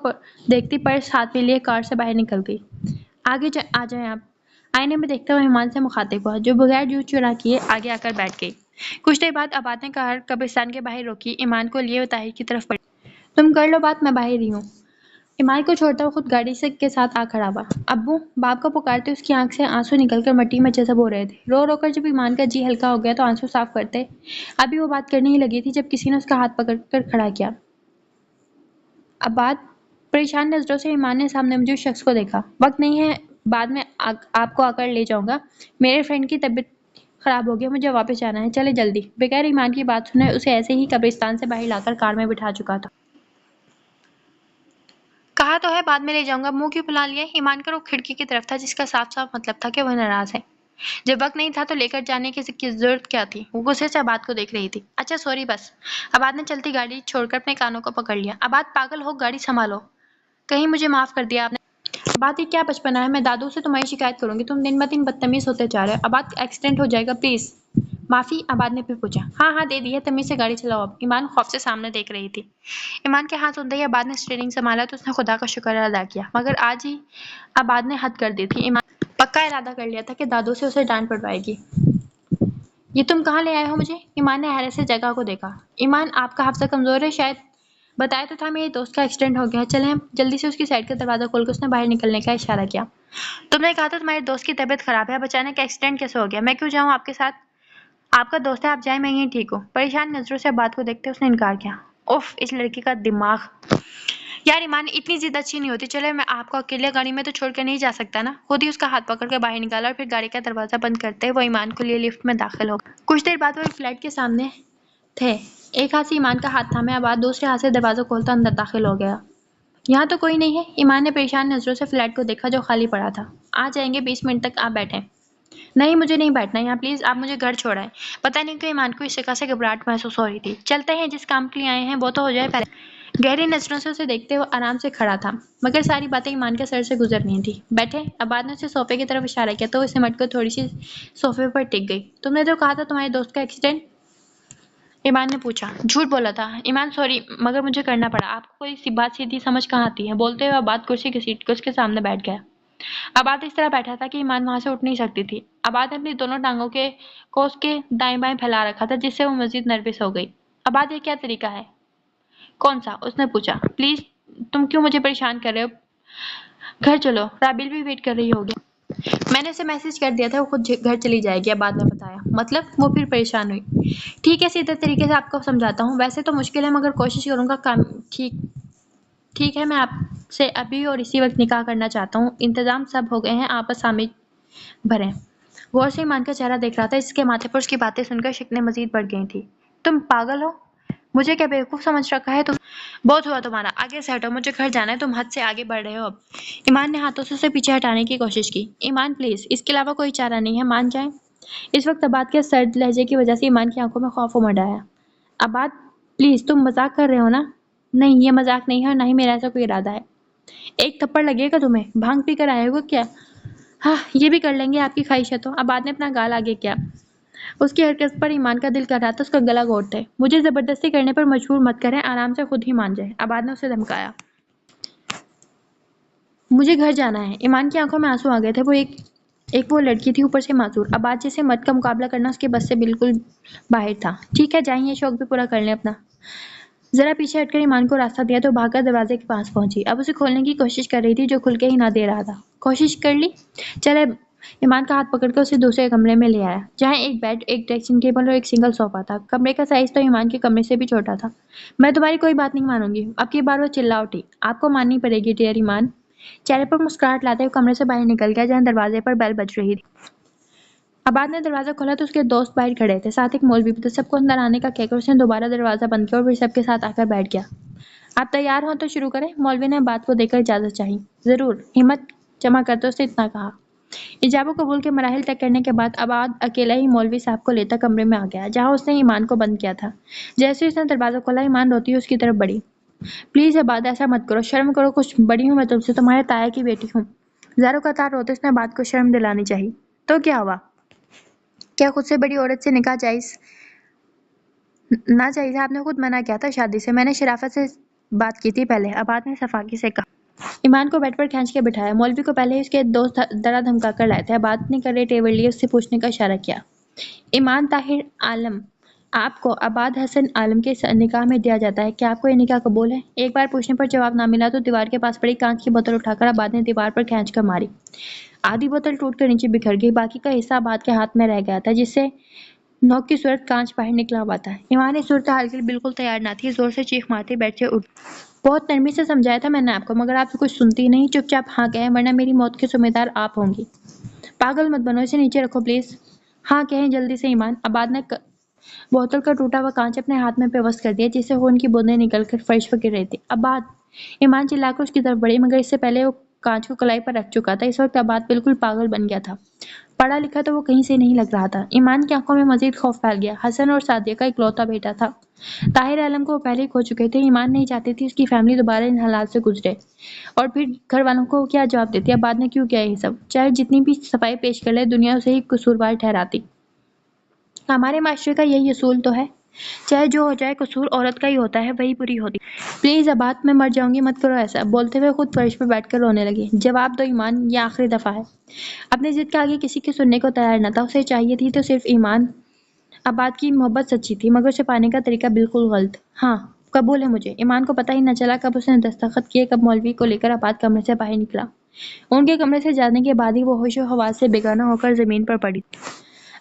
Speaker 1: دیکھتی پرس ہاتھ میں لیے کار سے باہر نکل گئی. آگے آ جائیں آپ. آئینے میں دیکھتے ہوئے ایمان سے مخاطب ہوا جو بغیر جوس چرا کیے آگے آ کر بیٹھ گئی. کچھ دیر بعد اباد نے کار قبرستان کے باہر روکی. ایمان کو لیے وہ طاہر کی طرف بڑھی. تم کر لو بات، میں باہر ہی ہوں. ایمان کو چھوڑتا ہوا خود گاڑی کے ساتھ آ کھڑا ہوا. ابو باپ کو پکارتے اس کی آنکھ سے آنسو نکل کر مٹی میں جذب ہو رہے تھے. رو رو کر جب ایمان کا جی ہلکا ہو گیا تو آنسو صاف کرتے ابھی وہ بات کرنے ہی لگی تھی جب کسی نے اس کا ہاتھ پکڑ کر کھڑا کیا. اباد پریشان نظروں سے ایمان نے سامنے موجود شخص کو دیکھا. وقت نہیں ہے، بعد میں آپ کو آ کر لے جاؤں گا. میرے فرینڈ کی طبیعت خراب ہو گئی، مجھے واپس جانا ہے. چلے جلدی. بغیر ایمان کی بات سنے اسے ایسے ہی قبرستان سے باہر لا کر کار میں بٹھا چکا تھا. کہا تو ہے بعد میں لے جاؤں گا، منہ کیوں پھلا لیا؟ ایمان کا رخ کھڑکی کی طرف تھا جس کا صاف صاف مطلب تھا کہ وہ ناراض ہے. جب وقت نہیں تھا تو لے کر جانے کی ضرورت کیا تھی؟ وہ غصے سے اباد کو دیکھ رہی تھی. اچھا سوری بس. اباد نے چلتی گاڑی چھوڑ کر اپنے کانوں کو پکڑ لیا. اباد پاگل ہو، گاڑی سنبھالو. کہیں مجھے معاف کر دیا آپ نے. اباد یہ کیا بچپنا ہے؟ میں دادو سے تمہاری شکایت کروں گی. تم دن بدن بدتمیز ہوتے جا رہے ہو. اباد ایکسیڈنٹ ہو جائے گا پلیز. معافی؟ اباد نے پھر پوچھا. ہاں ہاں دے دی ہے، تمیز سے گاڑی چلاؤ اب. ایمان خوف سے سامنے دیکھ رہی تھی. ایمان کے ہاتھ سنتے ہی اباد نے اسٹیئرنگ سنبھالا تو اس نے خدا کا شکر ادا کیا، مگر آج ہی اباد نے حد کر دی تھی. ایمان پکا ارادہ کر لیا تھا کہ دادو سے اسے ڈانٹ پڑوائے گی. یہ تم کہاں لے آئے ہو مجھے؟ ایمان نے حیرت سے جگہ کو دیکھا. ایمان آپ کا حافظہ کمزور ہے شاید. بتایا تو تھا میرے دوست کا ایکسیڈنٹ ہو گیا. چلیں جلدی سے. اس کی سائیڈ کا دروازہ کھول کر اس نے باہر نکلنے کا اشارہ کیا. تم نے کہا تھا تمہارے دوست کی طبیعت خراب ہے، اب اچانک ایکسیڈنٹ کیسے ہو گیا؟ میں کیوں جاؤں آپ کے ساتھ؟ آپ کا دوست ہے، آپ جائیں، میں یہیں ٹھیک ہوں۔ پریشان نظروں سے بات کو دیکھتے اس نے انکار کیا۔ اف، اس لڑکی کا دماغ۔ یار ایمان، اتنی ضد اچھی نہیں ہوتی۔ چلے میں آپ کو اکیلے گاڑی میں تو چھوڑ کے نہیں جا سکتا نا۔ خود ہی اس کا ہاتھ پکڑ کے باہر نکالا اور پھر گاڑی کا دروازہ بند کرتے وہ ایمان کو لیے لفٹ میں داخل ہو گیا۔ کچھ دیر بعد وہ ایک فلیٹ کے سامنے تھے۔ ایک ہاتھ سے ایمان کا ہاتھ تھامے آباد دوسرے ہاتھ سے دروازہ کھولتا اندر داخل ہو گیا۔ یہاں تو کوئی نہیں ہے۔ ایمان نے پریشان نظروں سے فلیٹ کو دیکھا جو خالی پڑا تھا۔ آ جائیں گے 20 منٹ تک، آپ بیٹھیں۔ نہیں، مجھے نہیں بیٹھنا یہاں، پلیز آپ مجھے گھر چھوڑائیں۔ پتہ نہیں کیوں ایمان کو اس جگہ سے گھبراہٹ محسوس ہو رہی تھی۔ چلتے ہیں، جس کام کے لیے آئے ہیں وہ تو ہو جائے پہلے۔ گہری نظروں سے اسے دیکھتے وہ آرام سے کھڑا تھا، مگر ساری باتیں ایمان کے سر سے گزر رہی تھیں۔ بیٹھے۔ آباد نے اسے صوفے کی طرف اشارہ کیا تو وہ سمٹ کر تھوڑی سی صوفے پر ٹک گئی۔ تم نے تو کہا تھا تمہارے دوست کا ایکسیڈنٹ؟ ایمان نے پوچھا۔ جھوٹ بولا تھا۔ ایمان سوری، مگر مجھے کرنا پڑا۔ آپ کو کوئی سی بات سیدھی سمجھ کہاں آتی ہے؟ بولتے ہوئے آباد کرسی گھسیٹ کے اس کے سامنے بیٹھ گیا۔ آباد اس طرح بیٹھا تھا کہ ایمان وہاں سے اٹھ نہیں سکتی تھی۔ آباد نے اپنی دونوں ٹانگوں کو اس کے دائیں بائیں پھیلا رکھا تھا جس سے وہ مزید نروس ہو گئی۔ آباد، یہ کیا طریقہ ہے؟ کون سا؟ اس نے پوچھا۔ پلیز، تم کیوں مجھے پریشان کر رہے ہو؟ گھر چلو، رابل بھی ویٹ کر رہی ہوگی۔ میں نے اسے میسج کر دیا تھا، وہ خود گھر چلی جائے گی، آباد نے بتایا۔ مطلب؟ وہ پھر پریشان ہوئی۔ ٹھیک ہے، سیدھے طریقے سے آپ کو سمجھاتا ہوں۔ ویسے تو مشکل ہے مگر کوشش کروں گا۔ کام ٹھیک ہے، میں آپ سے ابھی اور اسی وقت نکاح کرنا چاہتا ہوں۔ انتظام سب ہو گئے ہیں، آپس حامی بھریں۔ غور سے ایمان کا چہرہ دیکھ رہا تھا، اس کے ماتھے پر اس کی باتیں سن کر شکنیں مزید بڑھ گئی تھیں۔ تم پاگل ہو؟ مجھے کیا بیوقوف سمجھ رکھا ہے تم؟ بہت ہوا تمہارا، آگے سے ہٹو، مجھے گھر جانا ہے، تم حد سے آگے بڑھ رہے ہو اب۔ ایمان نے ہاتھوں سے اسے پیچھے ہٹانے کی کوشش کی۔ ایمان پلیز، اس کے علاوہ کوئی چارہ نہیں ہے، مان جائیں۔ اس وقت آباد کے سرد لہجے کی وجہ سے ایمان کی آنکھوں میں خوف امڈ آیا۔ آباد پلیز، تم مذاق کر رہے ہو نا؟ نہیں، یہ مذاق نہیں ہے اور نہ ہی میرا ایسا کوئی ارادہ ہے۔ ایک تھپڑ لگے گا تمہیں؟ بھانگ پی کر آئے ہو کیا؟ ہاں، یہ بھی کر لیں گے، آپ کی خواہش ہے تو۔ آباد نے اپنا گال آگے کیا۔ اس کی حرکت پر ایمان کا دل کر رہا تھا اس کا گلا گھونٹ دے۔ مجھے زبردستی کرنے پر مجبور مت کریں، آرام سے خود ہی مان جائے، آباد نے اسے دھمکایا۔ مجھے گھر جانا ہے۔ ایمان کی آنکھوں میں آنسو آ گئے تھے۔ وہ ایک وہ لڑکی تھی، اوپر سے معذور۔ آباد جیسے مرد کا مقابلہ کرنا اس کے بس سے بالکل باہر تھا۔ ٹھیک ہے، جائیں، یہ شوق بھی پورا کر لیں اپنا۔ ذرا پیچھے ہٹ کر ایمان کو راستہ دیا تو بھاگ کر دروازے کے پاس پہنچی۔ اب اسے کھولنے کی کوشش کر رہی تھی جو کھل کے ہی نہ دے رہا تھا۔ کوشش کر لی؟ چلے۔ ایمان کا ہاتھ پکڑ کر اسے دوسرے کمرے میں لے آیا جہاں ایک بیڈ، ایک ڈریسنگ ٹیبل اور ایک سنگل صوفہ تھا۔ کمرے کا سائز تو ایمان کے کمرے سے بھی چھوٹا تھا۔ میں تمہاری کوئی بات نہیں مانوں گی۔ اب کی بار وہ چلا اٹھی۔ آپ کو ماننی پڑے گی ڈیئر ایمان۔ چہرے پر مسکراہٹ لاتے ہوئے کمرے سے باہر نکل گیا جہاں دروازے پر بیل بج رہی تھی۔ آباد نے دروازہ کھولا تو اس کے دوست باہر کھڑے تھے، ساتھ ایک مولوی بھی تھا۔ سب کو اندر آنے کا کہہ کر اس نے دوبارہ دروازہ بند کیا اور پھر سب کے ساتھ آ کر بیٹھ گیا۔ آپ تیار ہوں تو شروع کریں؟ مولوی نے بات کو دیکھ کر اجازت چاہی۔ ضرور، ہمت جمع کرتے اس نے اتنا کہا۔ ایجاب و قبول کے مراحل طے کرنے کے بعد آباد اکیلا ہی مولوی صاحب کو لیتا کمرے میں آ گیا جہاں اس نے ایمان کو بند کیا تھا۔ جیسے اس نے دروازہ کھولا، ایمان روتی ہوئی اس کی طرف بڑھی۔ پلیز آباد، ایسا مت کرو، شرم کرو کچھ، بڑی ہوں میں تم سے، تمہارے تایا کی بیٹی ہوں۔ زاروں قطار روتے اس نے آباد کو شرم دلانی چاہی۔ تو کیا ہوا؟ کیا خود سے بڑی عورت سے نکاح جائز نہ جائز ہے؟ آپ نے خود منع کیا تھا شادی سے، میں نے شرافت سے بات کی تھی پہلے، آباد نے صفاقی سے کہا۔ ایمان کو بیڈ پر کھینچ کے بٹھایا۔ مولوی کو پہلے ہی اس کے دوست ڈرا دھمکا کر لائے تھے۔ آباد نے کرے ٹیبل لیے اس سے پوچھنے کا اشارہ کیا۔ ایمان طاہر عالم، آپ کو آباد حسن عالم کے نکاح میں دیا جاتا ہے، کیا آپ کو یہ نکاح قبول ہے؟ ایک بار پوچھنے پر جواب نہ ملا تو دیوار کے پاس پڑی کانچ کی بوتل اٹھا کر آباد نے دیوار پر کھینچ کر ماری۔ آدھی بوتل ٹوٹ کر نیچے بکھر گئی، باقی کا حصہ آباد کے ہاتھ میں رہ گیا تھا جس سے نوک کی صورت کانچ باہر نکلا ہوا تھا۔ ایمان اس صورتحال کے لیے بالکل تیار نہ تھی، زور سے چیخ مارتی بیٹھ سے اٹھ۔ بہت نرمی سے سمجھایا تھا میں نے آپ کو، مگر آپ کچھ سنتی نہیں، چپ چاپ ہاں کہیں ورنہ میری موت کے ذمہ دار آپ ہوں گی۔ پاگل مت بنو، اسے نیچے رکھو پلیز۔ ہاں کہیں جلدی سے ایمان۔ آباد نے بوتل کا ٹوٹا ہوا کانچ اپنے ہاتھ میں پیوست کر دیا جس سے خون کی بوندیں نکل کر فرش پر گر رہی تھی۔ آباد! ایمان چلا کر اس کی طرف بڑھی مگر اس سے پہلے وہ کانچ کو کلائی پر رکھ چکا تھا۔ اس وقت آباد بالکل پاگل بن گیا تھا۔ پڑھا لکھا تو وہ کہیں سے نہیں لگ رہا تھا۔ ایمان کی آنکھوں میں مزید خوف پھیل گیا۔ حسن اور سعدیہ کا اکلوتا بیٹا تھا۔ طاہر عالم کو وہ پہلے ہی کھو چکے تھے۔ ایمان نہیں چاہتی تھی اس کی فیملی دوبارہ ان حالات سے گزرے، اور پھر گھر والوں کو کیا جواب دیتی؟ آباد نے کیوں کیا یہ سب؟ چاہے جتنی بھی صفائی پیش کر لے، دنیا اسے ہی قصوروار ٹھہراتی۔ ہمارے معاشرے کا یہی اصول تو ہے، چاہے جو ہو جائے قصور عورت کا ہی ہوتا ہے، وہی بری ہوتی۔ پلیز آباد، میں مر جاؤں گی، مت کرو ایسا، بولتے ہوئے خود فرش پر بیٹھ کر رونے لگی۔ جواب دو ایمان، یہ آخری دفعہ ہے۔ اپنی ضد کے آگے کسی کی سننے کو تیار نہ تھا، اسے چاہیے تھی تو صرف ایمان۔ آباد کی محبت سچی تھی مگر اسے پانے کا طریقہ بالکل غلط۔ ہاں قبول ہے مجھے۔ ایمان کو پتہ ہی نہ چلا کب اس نے دستخط کیے، کب مولوی کو لے کر آباد کمرے سے باہر نکلا۔ ان کے کمرے سے جانے کے بعد ہی وہ ہوش و حواس سے بیگانہ ہو کر زمین پر پڑی۔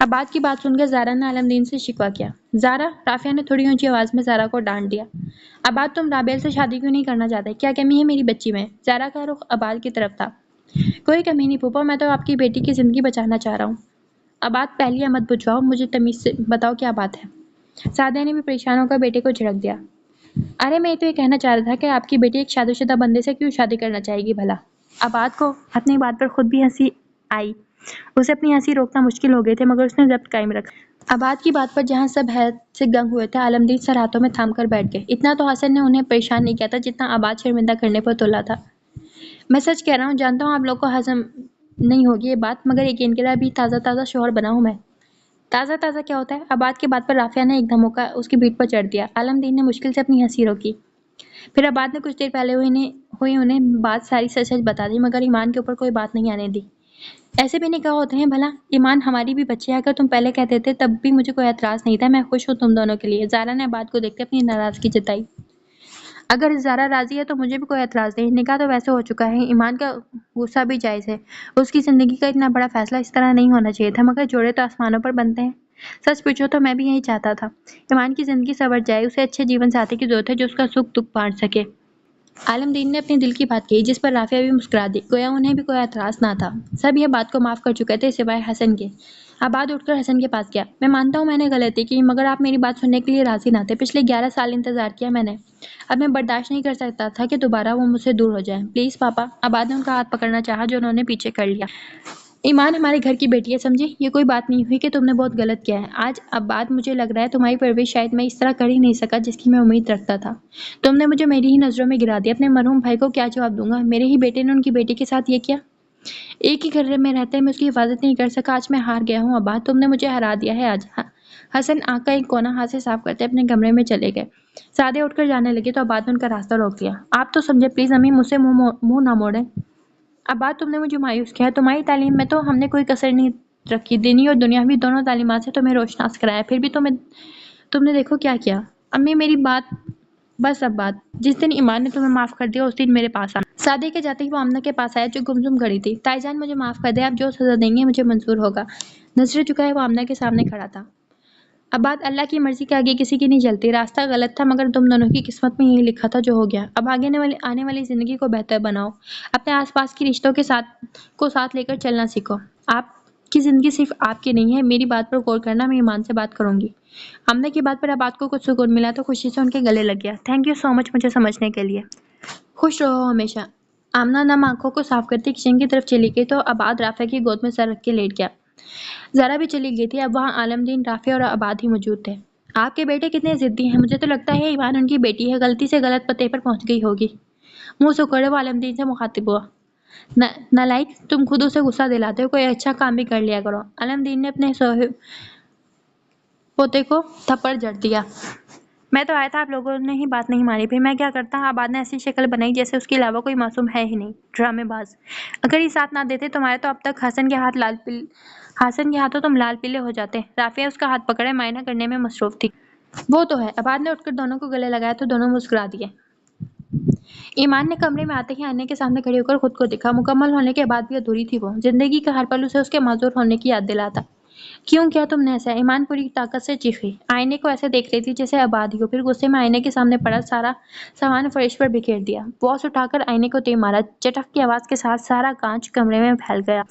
Speaker 1: عباد کی بات سن کر زارا نے عالمدین سے شکوہ کیا۔ زارا، رافعہ نے تھوڑی اونچی آواز میں زارا کو ڈانٹ دیا۔ عباد، تم رابعہ سے شادی کیوں نہیں کرنا چاہتے؟ کیا کمی ہے میری بچی میں؟ زارا کا رخ عباد کی طرف تھا۔ کوئی کمی نہیں پھوپھا، میں تو آپ کی بیٹی کی زندگی بچانا چاہ رہا ہوں۔ عباد، پہلی مت بجھواؤ، مجھے تمیز سے بتاؤ کیا بات ہے؟ سعدیہ نے بھی پریشان ہو کر بیٹے کو جھڑک دیا۔ ارے میں تو یہ کہنا چاہ رہا تھا کہ آپ کی بیٹی ایک شادی شدہ بندے سے کیوں شادی کرنا چاہے گی بھلا؟ عباد کو اپنی بات پر خود بھی ہنسی آئی۔ اسے اپنی ہنسی روکنا مشکل ہو گئے تھے مگر اس نے ضبط قائم رکھا۔ عباد کی بات پر جہاں سب حیرت سے دنگ ہوئے تھے، عالمدین سر ہاتھوں میں تھام کر بیٹھ گئے۔ اتنا تو حسن نے انہیں پریشان نہیں کیا تھا جتنا عباد شرمندہ کرنے پر تلا تھا۔ میں سچ کہہ رہا ہوں، جانتا ہوں آپ لوگ کو ہضم نہیں ہوگی یہ بات، مگر یقین کریں ابھی تازہ تازہ شوہر بنا ہوں میں۔ تازہ تازہ کیا ہوتا ہے؟ عباد کی بات پر رافعہ نے ایک دھموکہ اس کی پیٹھ پر چڑھ دیا۔ عالمدین نے مشکل سے اپنی ہنسی روکی۔ پھر عباد نے کچھ دیر پہلے ہوئی انہیں بات ساری سچ سچ بتا دی مگر ایمان کے اوپر کوئی بات نہیں آنے دی۔ ایسے بھی نکاح ہوتے ہیں بھلا؟ ایمان ہماری بھی بچی ہے، اگر تم پہلے کہتے تھے تب بھی مجھے کوئی اعتراض نہیں تھا، میں خوش ہوں تم دونوں کے لیے۔ زارا نے عباد کو دیکھتے اپنی ناراضگی جتائی۔ اگر زارا راضی ہے تو مجھے بھی کوئی اعتراض نہیں، نکاح تو ویسے ہو چکا ہے، ایمان کا غصہ بھی جائز ہے، اس کی زندگی کا اتنا بڑا فیصلہ اس طرح نہیں ہونا چاہیے تھا، مگر جوڑے تو آسمانوں پر بنتے ہیں۔ سچ پوچھو تو میں بھی یہی چاہتا تھا، ایمان کی زندگی سنور جائے، اسے اچھے جیون ساتھی کی ضرورت ہے جو اس کا سکھ دکھ بانٹ سکے۔ عالمدین نے اپنے دل کی بات کہی جس پر رافعہ بھی مسکرا دی، گویا انہیں بھی کوئی اعتراض نہ تھا۔ سب یہ بات کو معاف کر چکے تھے سوائے حسن کے۔ عباد اٹھ کر حسن کے پاس گیا۔ میں مانتا ہوں میں نے غلطی کی مگر آپ میری بات سننے کے لیے راضی نہ تھے۔ پچھلے 11 سال انتظار کیا میں نے، اب میں برداشت نہیں کر سکتا تھا کہ دوبارہ وہ مجھ سے دور ہو جائیں۔ پلیز پاپا۔ عباد نے ان کا ہاتھ پکڑنا چاہا جو انہوں نے پیچھے کر لیا۔ ایمان ہمارے گھر کی بیٹی ہے، سمجھی؟ یہ کوئی بات نہیں ہوئی کہ تم نے بہت غلط کیا ہے آج۔ عباد، مجھے لگ رہا ہے تمہاری پرورش شاید میں اس طرح کر ہی نہیں سکا جس کی میں امید رکھتا تھا۔ تم نے مجھے میری ہی نظروں میں گرا دیا، اپنے مرحوم بھائی کو کیا جواب دوں گا؟ میرے ہی بیٹے نے ان کی بیٹی کے ساتھ یہ کیا؟ ایک ہی گھر میں رہتے میں اس کی حفاظت نہیں کر سکا، آج میں ہار گیا ہوں عباد، تم نے مجھے ہرا دیا ہے آج۔ حسن آنکھ کا ایک کونا ہاتھ سے صاف کرتے اپنے کمرے میں چلے گئے۔ سعدیہ اٹھ کر جانے لگی تو عباد نے ان کا راستہ روک لیا۔ آپ تو سمجھے پلیز امی، مجھ سے منہ نہ موڑیں۔ عباد، تم نے مجھے مایوس کیا ہے، تمہاری تعلیم میں تو ہم نے کوئی کسر نہیں رکھی، دینی اور دنیاوی دونوں تعلیمات سے تمہیں روشناس کرایا، پھر بھی تم نے دیکھو کیا کیا۔ امی میری بات بس عباد، جس دن ایمان نے تمہیں معاف کر دیا اس دن میرے پاس آ۔ سعدیہ کے جاتے ہی وہ آمنہ کے پاس آیا جو گمسم کھڑی تھی۔ تائی جان مجھے معاف کر دیں، آپ جو سزا دیں گے مجھے منظور ہوگا۔ نظریں جھکائے وہ آمنہ کے سامنے کھڑا تھا۔ عباد، اللہ کی مرضی کے آگے کسی کی نہیں چلتی، راستہ غلط تھا مگر تم دونوں کی قسمت میں یہی لکھا تھا جو ہو گیا۔ اب آنے والی زندگی کو بہتر بناؤ، اپنے آس پاس کی رشتوں کے ساتھ لے کر چلنا سیکھو۔ آپ کی زندگی صرف آپ کی نہیں ہے، میری بات پر غور کرنا، میں ایمان سے بات کروں گی۔ آمنہ کی بات پر عباد کو کچھ سکون ملا تو خوشی سے ان کے گلے لگ گیا۔ تھینک یو سو مچ مجھے سمجھنے کے لیے۔ خوش رہو ہمیشہ۔ آمنہ نم آنکھوں کو صاف کرتی کچن کی طرف چلی گئی تو عباد رافعہ کی گود میں سر رکھ کے لیٹ گیا۔ زارا بھی چلی گئی تھی، اب وہاں عالمدین، رافعہ اور عباد ہی موجود تھے۔ آپ کے بیٹے کتنے ضدی ہیں، مجھے تو لگتا ہے ایمان ان کی بیٹی ہے، غلطی سے غلط پتے پر پہنچ گئی ہوگی۔ منہ سکوڑے وہ عالمدین سے مخاطب ہوا۔ نالائق، تم خود اسے غصہ دلاتے ہو، کوئی اچھا کام بھی کر لیا کرو۔ عالمدین نے اپنے پوتے کو تھپڑ جڑ دیا۔ میں تو آیا تھا، آپ لوگوں نے ہی بات نہیں مانی، پھر میں کیا کرتا؟ عباد نے ایسی شکل بنائی جیسے اس کے علاوہ کوئی معصوم ہے ہی نہیں۔ ڈرامے باز، اگر یہ ساتھ نہ دیتے تمہارے تو اب تک حسن کے ہاتھوں تم لال پیلے ہو جاتے۔ رافعہ اس کا ہاتھ پکڑے معائنہ کرنے میں مصروف تھی۔ وہ تو ہے۔ عباد نے اٹھ کر دونوں کو گلے لگایا تو دونوں مسکرا دیے۔ ایمان نے کمرے میں آتے ہی آئینے کے سامنے کھڑی ہو کر خود کو دیکھا، مکمل ہونے کے بعد بھی ادھوری تھی وہ، زندگی کا ہر پل اسے اس کے معذور ہونے کی یاد دلاتا۔ کیوں کیا تم نے ایسا؟ ایمان پوری طاقت سے چیخی، آئینے کو ایسے دیکھ رہی تھی جیسے عباد ہی ہو، پھر غصے میں آئینے کے سامنے پڑا سارا سامان فرش پر بکھیر دیا، واش اٹھا کر آئینے کو تیر مارا، چٹک کی آواز کے ساتھ سارا کانچ کمرے میں پھیل گیا۔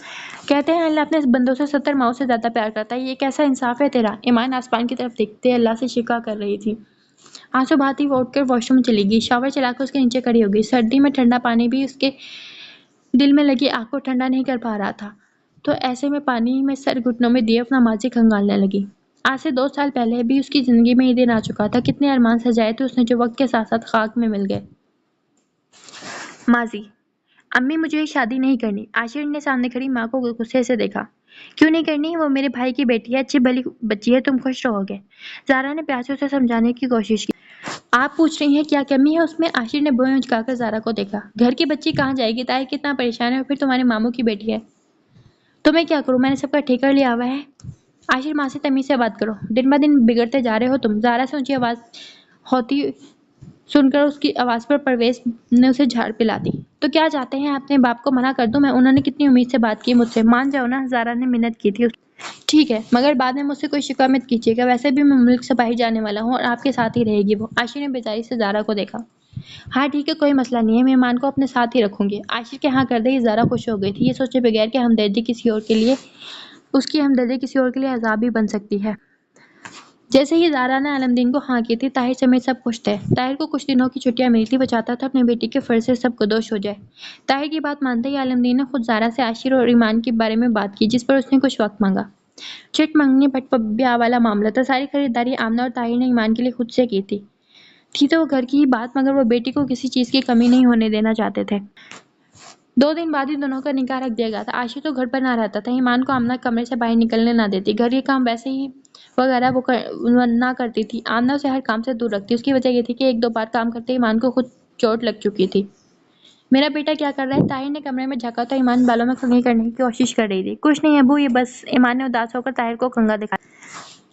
Speaker 1: کہتے ہیں اللہ اپنے بندوں سے 70 ماؤں سے زیادہ پیار کرتا ہے، یہ کیسا انصاف ہے تیرا؟ ایمان آسمان کی طرف دیکھتے اللہ سے شکوہ کر رہی تھی۔ آنسو بہاتی وہ اٹھ کر واش روم چلی گئی، شاور چلا کر اس کے نیچے کھڑی ہو گئی۔ سردی میں ٹھنڈا پانی بھی اس کے دل میں لگی آگ کو ٹھنڈا نہیں کر پا رہا تھا، تو ایسے میں پانی میں سر گھٹنوں میں دیے اپنا ماضی کھنگالنے لگی۔ آج سے 2 سال پہلے بھی اس کی زندگی میں یہ دن آ چکا تھا، کتنے ارمان سجائے تھے اس نے جو وقت کے ساتھ ساتھ خاک میں مل گئے۔ ماضی۔ امی مجھے یہ شادی نہیں کرنی۔ عاشر نے سامنے کھڑی ماں کو غصے سے دیکھا۔ کیوں نہیں کرنی؟ وہ میرے بھائی کی بیٹی ہے، اچھی بھلی بچی ہے، تم خوش رہو گے۔ زارا نے پیار سے اسے سمجھانے کی کوشش کی۔ آپ پوچھ رہی ہیں کیا کمی ہے اس میں؟ عاشر نے بوئیں اچکا کر زارا کو دیکھا۔ گھر کی بچی کہاں جائے گی؟ طاہر کتنا پریشان ہے اور پھر تمہارے ماموں کی بیٹی ہے، تو میں کیا کروں؟ میں نے سب کا ٹھیکر لیا ہوا ہے۔ عاشر ماں سے تمیز سے بات کرو، دن بہ دن بگڑتے جا رہے ہو تم۔ زارا سے اونچی آواز ہوتی سن کر اس کی آواز پر پرویز نے اسے جھاڑ پلا دی۔ تو کیا چاہتے ہیں؟ اپنے باپ کو منع کر دوں میں؟ انہوں نے کتنی امید سے بات کی مجھ سے، مان جاؤ نا۔ زارا نے منت کی تھی۔ ٹھیک ہے، مگر بعد میں مجھ سے کوئی شکوہ مت کیجیے گا، ویسے بھی میں ملک سے باہر جانے والا ہوں اور آپ کے ساتھ ہی رہے گی وہ۔ عاشر نے بیزاری سے زارا کو دیکھا۔ ہاں ٹھیک ہے، کوئی مسئلہ نہیں ہے، میں ایمان کو اپنے ساتھ ہی رکھوں گی۔ عاشر کے ہاں کردے ہی زارا خوش ہو گئی تھی، یہ سوچے بغیر کہ اس کی ہمدردی کسی اور کے لیے عذاب بھی بن سکتی ہے۔ جیسے ہی زارا نے عالمدین کو ہاں کی تھی، طاہر سمیت سب خوش تھے۔ طاہر کو کچھ دنوں کی چھٹیاں ملی تھی، وہ چاہتا تھا اپنی بیٹی کے فرض سے سب قدوش ہو جائے۔ طاہر کی بات مانتے ہی عالمدین نے خود زارا سے عاشر اور ایمان کے بارے میں بات کی، جس پر اس نے کچھ وقت مانگا۔ چٹ منگنی پٹ بیاہ والا معاملہ تھا، ساری خریداری آمنہ اور طاہر نے ایمان کے لیے خود سے کی تھی تو وہ گھر کی ہی بات، مگر وہ بیٹی کو کسی چیز کی کمی نہیں ہونے دینا چاہتے تھے۔ 2 دن بعد ہی دونوں کا نکاح رکھ دیا گیا تھا۔ عاشر تو گھر پر نہ رہتا تھا، ایمان کو آمنہ کمرے سے باہر نکلنے نہ دیتی، گھر کے کام ویسے ہی وغیرہ وہ نہ کرتی تھی، آمنہ اسے ہر کام سے دور رکھتی۔ اس کی وجہ یہ تھی کہ 1-2 بار کام کرتے ایمان کو خود چوٹ لگ چکی تھی۔ میرا بیٹا کیا کر رہا ہے؟ طاہر نے کمرے میں جھانکا تو ایمان بالوں میں کنگھی کرنے کی کوشش کر رہی تھی۔ کچھ نہیں ابو، یہ بس، ایمان نے اداس ہو کر طاہر کو کنگھا دکھایا۔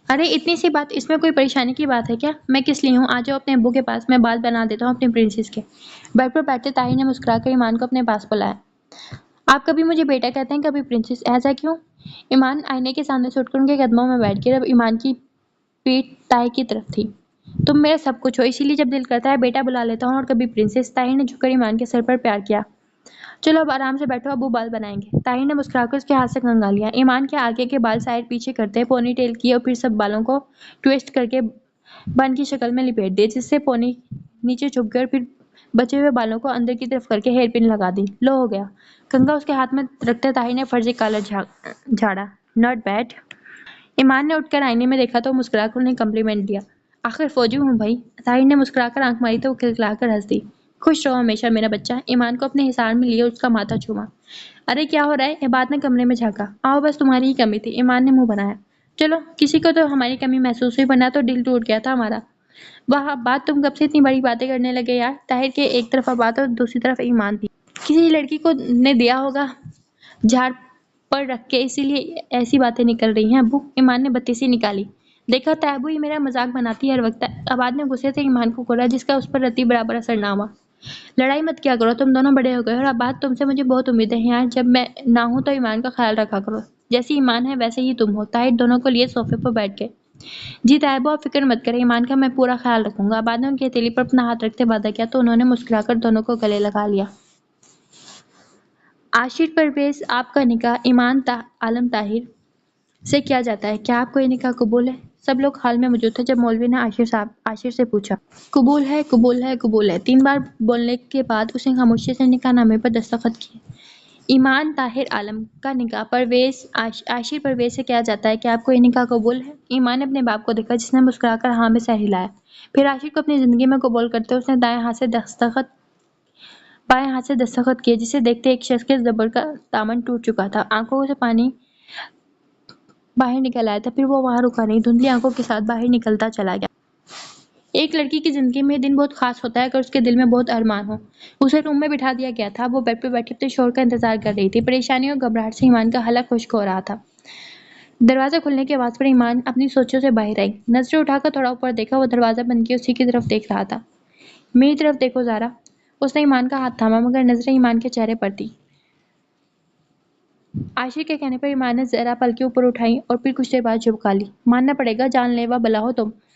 Speaker 1: ارے اتنی سی بات، اس میں کوئی پریشانی کی بات ہے کیا؟ میں کس لیے ہوں، آ جاؤ اپنے ابو کے پاس، میں بال بنا دیتا ہوں اپنی پرنسس کے۔ بیڈ پر بیٹھتے طاہر نے مسکرا کر ایمان کو اپنے پاس بلایا۔ آپ کبھی مجھے بیٹا کہتے ہیں کبھی پرنسس، ایسا کیوں؟ ایمان آئینے کے سامنے سے اٹھ کر ان کے قدموں میں بیٹھ گئی۔ اب ایمان کی پیٹھ طاہر کی طرف تھی۔ تم میرا سب کچھ ہو، اسی لیے جب دل کرتا ہے بیٹا بلا لیتا ہوں اور کبھی پرنسس۔ طاہر نے جھک کر ایمان کے سر پر پیار کیا۔ چلو اب آرام سے بیٹھو، ابو بال بنائیں گے۔ طاہر نے مسکرا کر اس کے ہاتھ سے کنگھا لیا۔ ایمان کے آگے کے بال سائڈ پیچھے کرتے پونی ٹیل کیے اور پھر سب بالوں کو ٹویسٹ کر کے بن کی شکل میں لپیٹ دیے، جس سے پونی نیچے جھک گئے اور پھر بچے ہوئے بالوں کو اندر کی طرف کر کے ہیئر پن لگا دی۔ لو ہو گیا۔ کنگھا اس کے ہاتھ میں رکھتے طاہر نے فرضی کالر جھاڑا۔ Not bad. ایمان نے اٹھ کر آئینے میں دیکھا تو مسکرا کر انہیں کمپلیمنٹ دیا۔ آخر فوجی ہوں بھائی۔ طاہر نے مسکرا کر آنکھ ماری تو وہ کھلکھلا کر ہنس دی۔ خوش رہو ہمیشہ میرا بچہ۔ ایمان کو اپنے حصار میں لیے اس کا ماتھا چوما۔ ارے کیا ہو رہا ہے؟ عباد نے کمرے میں جھانکا۔ آؤ بس تمہاری ہی کمی تھی، ایمان نے منہ بنایا۔ چلو، کسی کو تو ہماری کمی محسوس ہوئی، ورنہ تو دل ٹوٹ گیا تھا ہمارا۔ واہ عباد، تم کب سے اتنی بڑی باتیں کرنے لگے یار؟ طاہر کے ایک طرف عباد اور دوسری طرف ایمان تھی۔ کسی لڑکی کو نے دیا ہوگا جھاڑ پر رکھ کے، اسی لیے ایسی باتیں نکل رہی ہیں ابو۔ ایمان نے بتیسی نکالی۔ دیکھا تیبو، یہ میرا مذاق بناتی ہے ہر وقت۔ عباد نے غصے سے ایمان کو کھولا، جس کا اس پر رتی برابر اثر نہ ہوا۔ لڑائی مت کیا کرو، تم دونوں بڑے ہو گئے، اور عباد تم سے مجھے بہت امیدیں ہیں یار، جب میں نہ ہوں تو ایمان کا خیال رکھا کرو، جیسی ایمان ہے ویسے ہی تم ہو۔ طاہر دونوں کو لیے صوفے پر بیٹھ گئے۔ جی طیبو، آپ فکر مت کریں، ایمان کا میں پورا خیال رکھوں گا۔ عباد نے ان کی ہتھیلی پر اپنا ہاتھ رکھتے وعدہ کیا تو انہوں نے مسکرا کر دونوں کو گلے لگا لیا۔ عاشر پرویز، آپ کا نکاح ایمان عالم طاہر سے کیا جاتا ہے، کیا آپ کو یہ نکاح قبول ہے؟ سب لوگ حال میں موجود تھے جب مولوی نے عاشر سے پوچھا۔ قبول ہے، قبول ہے، قبول ہے، 3 بار بولنے کے بعد اس نے خاموشی سے نکاح نامے پر دستخط کیے۔ ایمان طاہر عالم کا نکاح عاشر پرویز سے کیا جاتا ہے، کیا آپ کو یہ نکاح قبول ہے؟ ایمان نے اپنے باپ کو دیکھا، جس نے مسکرا کر ہاں میں سر ہلایا۔ پھر عاشر کو اپنی زندگی میں قبول کرتے اس نے بائیں ہاتھ سے دستخط کیے، جسے دیکھتے ایک شخص کے زبر کا دامن ٹوٹ چکا تھا، آنکھوں سے پانی باہر نکل آیا تھا، پھر وہ وہاں رکا نہیں، دھندلی آنکھوں کے ساتھ باہر نکلتا چلا گیا۔ ایک لڑکی کی زندگی میں یہ دن بہت خاص ہوتا ہے اگر اس کے دل میں بہت ارمان ہو۔ اسے روم میں بٹھا دیا گیا تھا، وہ بیڈ پہ بیٹھی اپنے شوہر کا انتظار کر رہی تھی۔ پریشانی اور گھبراہٹ سے ایمان کا حلق خشک ہو رہا تھا۔ دروازہ کھلنے کی آواز پر ایمان اپنی سوچوں سے باہر آئی۔ نظریں اٹھا کر تھوڑا اوپر دیکھا، وہ دروازہ بند کیے اسی کی طرف دیکھ رہا تھا۔ میری طرف دیکھو زارا۔ اس نے ایمان کا ہاتھ تھاما، مگر نظریں ایمان کے چہرے پر تھیں۔ عاشر کے کہنے پر ایمان نے ذرا پلکیں اوپر اٹھائیں اور پھر کچھ دیر بعد جھبکا لی۔ ماننا پڑے گا، جان لیوا بلا ہو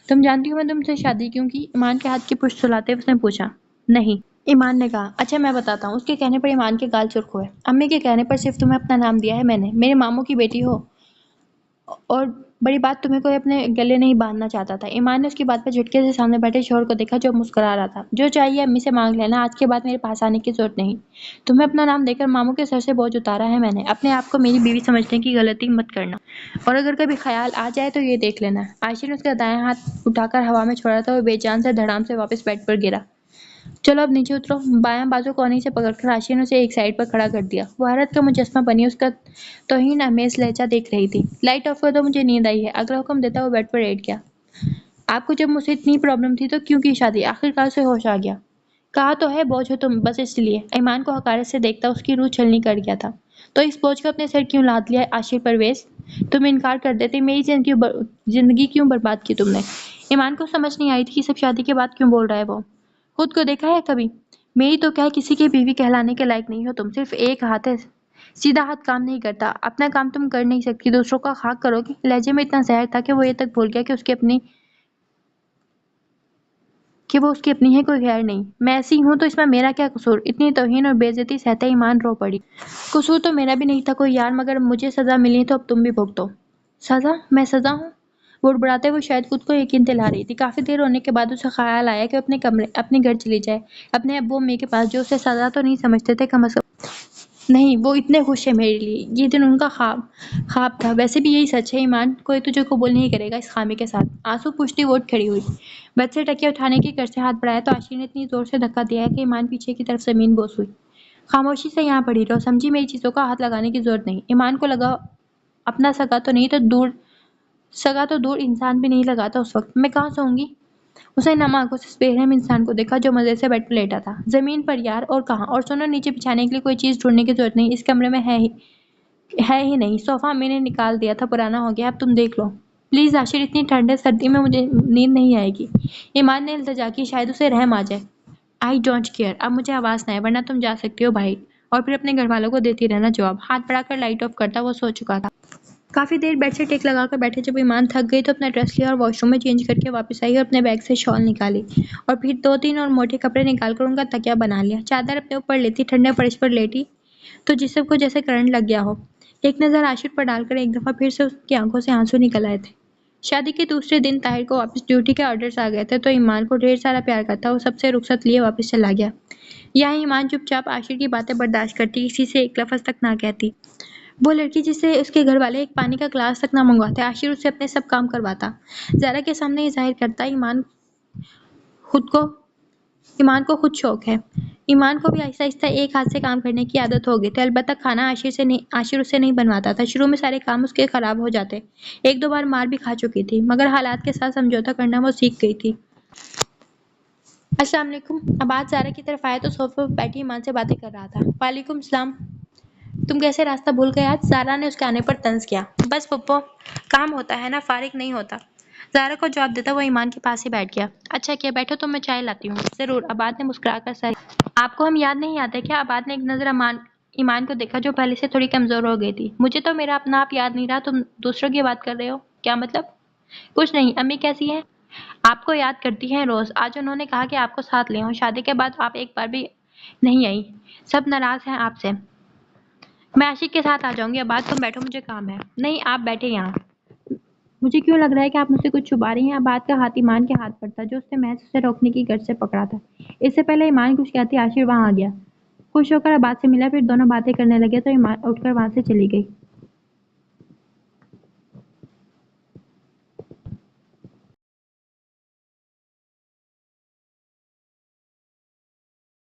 Speaker 1: تم جانتی ہو میں تم سے شادی کیوں کی؟ ایمان کے ہاتھ کی پشت سلاتے اس نے پوچھا۔ نہیں، ایمان نے کہا۔ اچھا میں بتاتا ہوں۔ اس کے کہنے پر ایمان کے گال سرخ ہوئے۔ امی کے کہنے پر صرف تمہیں اپنا نام دیا ہے میں نے، میرے ماموں کی بیٹی ہو، اور بڑی بات تمہیں کوئی اپنے گلے نہیں باندھنا چاہتا تھا۔ ایمان نے اس کی بات پر جھٹکے سے سامنے بیٹھے شوہر کو دیکھا جو مسکرا رہا تھا۔ جو چاہیے امی سے مانگ لینا، آج کے بعد میرے پاس آنے کی ضرورت نہیں۔ تمہیں اپنا نام دے کر ماموں کے سر سے بوجھ اتارا ہے میں نے، اپنے آپ کو میری بیوی سمجھنے کی غلطی مت کرنا، اور اگر کبھی خیال آ جائے تو یہ دیکھ لینا۔ عاشر نے اس کا دایاں ہاتھ اٹھا کر ہوا میں چھوڑا تو وہ بے جان سے دھڑام سے واپس بیڈ پر گرا۔ چلو اب نیچے اترو۔ بایاں بازو کوہنی سے پکڑ کر عاشر نے اسے ایک سائڈ پر کھڑا کر دیا۔ وہ حیرت کا مجسمہ بنی اس کا توہین آمیز لہجہ دیکھ رہی تھی۔ لائٹ آف کر دو، مجھے نیند آئی ہے۔ اگلا حکم دیتا وہ بیڈ پر لیٹ گیا۔ آپ کو جب مجھ سے اتنی پرابلم تھی تو کیوں کی شادی؟ آخرکار اسے ہوش آ گیا۔ کہا تو ہے بوجھ ہو تم، بس اس لیے۔ ایمان کو حقارت سے دیکھتا اس کی روح چھلنی کر گیا تھا۔ تو اس بوجھ کو اپنے سر کیوں لاد لیا عاشر پرویز؟ تم انکار کر دیتے، میری زندگی کیوں برباد کی تم نے؟ ایمان کو سمجھ نہیں آئی تھی کہ سب شادی کے بعد کیوں بول رہا ہے وہ۔ خود کو دیکھا ہے کبھی؟ میری تو کیا کسی کی بیوی کہلانے کے لائق نہیں ہو تم، صرف ایک ہاتھ ہے سیدھا ہاتھ کام نہیں کرتا، اپنا کام تم کر نہیں سکتی، دوسروں کا خاک کرو گی۔ لہجے میں اتنا زہر تھا کہ وہ یہ تک بھول گیا کہ وہ اس کی اپنی ہے، کوئی غیر نہیں۔ میں ایسی ہوں تو اس میں میرا کیا قصور؟ اتنی توہین اور بے عزتی سہتے ایمان رو پڑی۔ قصور تو میرا بھی نہیں تھا کوئی یار، مگر مجھے سزا ملی تو اب تم بھی بھگتو۔ سزا؟ میں سزا ہوں؟ بڑبڑاتے وہ شاید خود کو یقین دلا رہی تھی۔ کافی دیر رونے کے بعد اسے خیال آیا کہ اپنے گھر چلی جائے، اپنے ابو امی کے پاس، جو اسے سزا تو نہیں سمجھتے تھے کم از کم۔ نہیں، وہ اتنے خوش ہیں میرے لیے، یہ دن ان کا خواب تھا۔ ویسے بھی یہی سچ ہے ایمان، کوئی تجھے قبول نہیں کرے گا اس خامی کے ساتھ۔ آنسو پوچھتی وہ اٹھ کھڑی ہوئی، بیڈ سے تکیہ اٹھانے کی غرض سے ہاتھ بڑھایا تو عاشر نے اتنی زور سے دھکا دیا کہ ایمان پیچھے کی طرف زمین بوس ہوئی۔ خاموشی سے یہاں پڑی رہو، سمجھی؟ میری چیزوں کا ہاتھ لگانے کی ضرورت نہیں۔ ایمان کو لگا اپنا سگا تو دور انسان بھی نہیں لگاتا اس وقت۔ میں کہاں سوؤں گی؟ اس نے نم آنکھوں سے اس بے رحم انسان کو دیکھا جو مزے سے بیڈ پر لیٹا تھا۔ زمین پر یار، اور کہاں؟ اور سنو، نیچے بچھانے کے لیے کوئی چیز ڈھونڈنے کی ضرورت نہیں، اس کمرے میں ہے ہی نہیں۔ صوفہ امی نے نکال دیا تھا، پرانا ہو گیا، اب تم دیکھ لو۔ پلیز عاشر، اتنی ٹھنڈے سردی میں مجھے نیند نہیں آئے گی۔ ایمان نے التجا کی، شاید اسے رحم آ جائے۔ آئی ڈونٹ کیئر، اب مجھے آواز نہ آئے ورنہ تم جا سکتی ہو باہر۔ اور پھر اپنے گھر والوں کو دیتی رہنا جواب۔ ہاتھ بڑھا کر لائٹ آف کرتا وہ سو چکا تھا۔ کافی دیر بیڈ سے ٹیک لگا کر بیٹھے، جب ایمان تھک گئی تو اپنا ڈریس لیا اور واش روم میں چینج کر کے واپس آئی اور اپنے بیگ سے شال نکالی اور پھر 2-3 اور موٹے کپڑے نکال کر ان کا تکیہ بنا لیا۔ چادر اپنے اوپر لیتی ٹھنڈے فرش پر لیٹی تو جسم کو جیسے کرنٹ لگ گیا ہو۔ ایک نظر عاشر پر ڈال کر ایک دفعہ پھر سے اس کی آنکھوں سے آنسو نکل آئے تھے۔ شادی کے دوسرے دن طاہر کو واپس ڈیوٹی کے آرڈرز آ گئے تھے تو ایمان کو ڈھیر سارا پیار کرتا وہ سب سے رخصت لیے واپس چلا گیا۔ یہاں ایمان چپ چاپ عاشر کی باتیں برداشت کرتی، کسی سے ایک لفظ تک نہ کہتی۔ وہ لڑکی جس سے اس کے گھر والے ایک پانی کا گلاس تک نہ منگواتے، عاشر اس سے اپنے سب کام کرواتا، زہرا کے سامنے یہ ظاہر کرتا ایمان کو خود شوق ہے۔ ایمان کو بھی آہستہ آہستہ ایک ہاتھ سے کام کرنے کی عادت ہو گئی تھی، البتہ کھانا عاشر اس سے نہیں بنواتا تھا۔ شروع میں سارے کام اس کے خراب ہو جاتے، 1-2 بار مار بھی کھا چکی تھی، مگر حالات کے ساتھ سمجھوتہ کرنا وہ سیکھ گئی تھی۔ السلام علیکم۔ عباد زہرا کی طرف آیا تو صوفے پر بیٹھی ایمان سے باتیں کر رہا تھا۔ وعلیکم السلام، تم کیسے راستہ بھول گئے آج؟ زہرا نے اس کے آنے پر طنز کیا۔ بس پھپھو، کام ہوتا ہے نا، فارغ نہیں ہوتا۔ زہرا کو جواب دیتا وہ ایمان کے پاس ہی بیٹھ گیا۔ اچھا کیا، بیٹھو تو میں چائے لاتی ہوں۔ ضرور، عباد نے مسکرا کر سر ہلایا۔ آپ کو ہم یاد نہیں آتے کیا؟ عباد نے ایک نظر ایمان کو دیکھا جو پہلے سے تھوڑی کمزور ہو گئی تھی۔ مجھے تو میرا اپنا آپ یاد نہیں رہا، تم دوسروں کی بات کر رہے ہو، کیا مطلب؟ کچھ نہیں۔ امی کیسی ہیں؟ آپ کو یاد کرتی ہیں روز۔ آج انہوں نے کہا کہ آپ کو ساتھ لے آؤں، شادی کے بعد آپ ایک بار بھی نہیں آئی، سب ناراض ہیں آپ سے۔ میں عاشق کے ساتھ آ جاؤں گی۔ عباد تم بیٹھو، مجھے کام ہے۔ نہیں، آپ بیٹھے یہاں۔ مجھے کیوں لگ رہا ہے کہ آپ مجھ سے کچھ چھپا رہی ہیں؟ عباد کا ہاتھ ایمان کے ہاتھ پر تھا جو اس نے محض اسے روکنے کی غرض سے پکڑا تھا۔ اس سے پہلے ایمان کچھ کہتی عاشر وہاں آ گیا، خوش ہو کر عباد سے ملا، پھر دونوں باتیں کرنے لگے تو ایمان اٹھ کر وہاں سے چلی گئی۔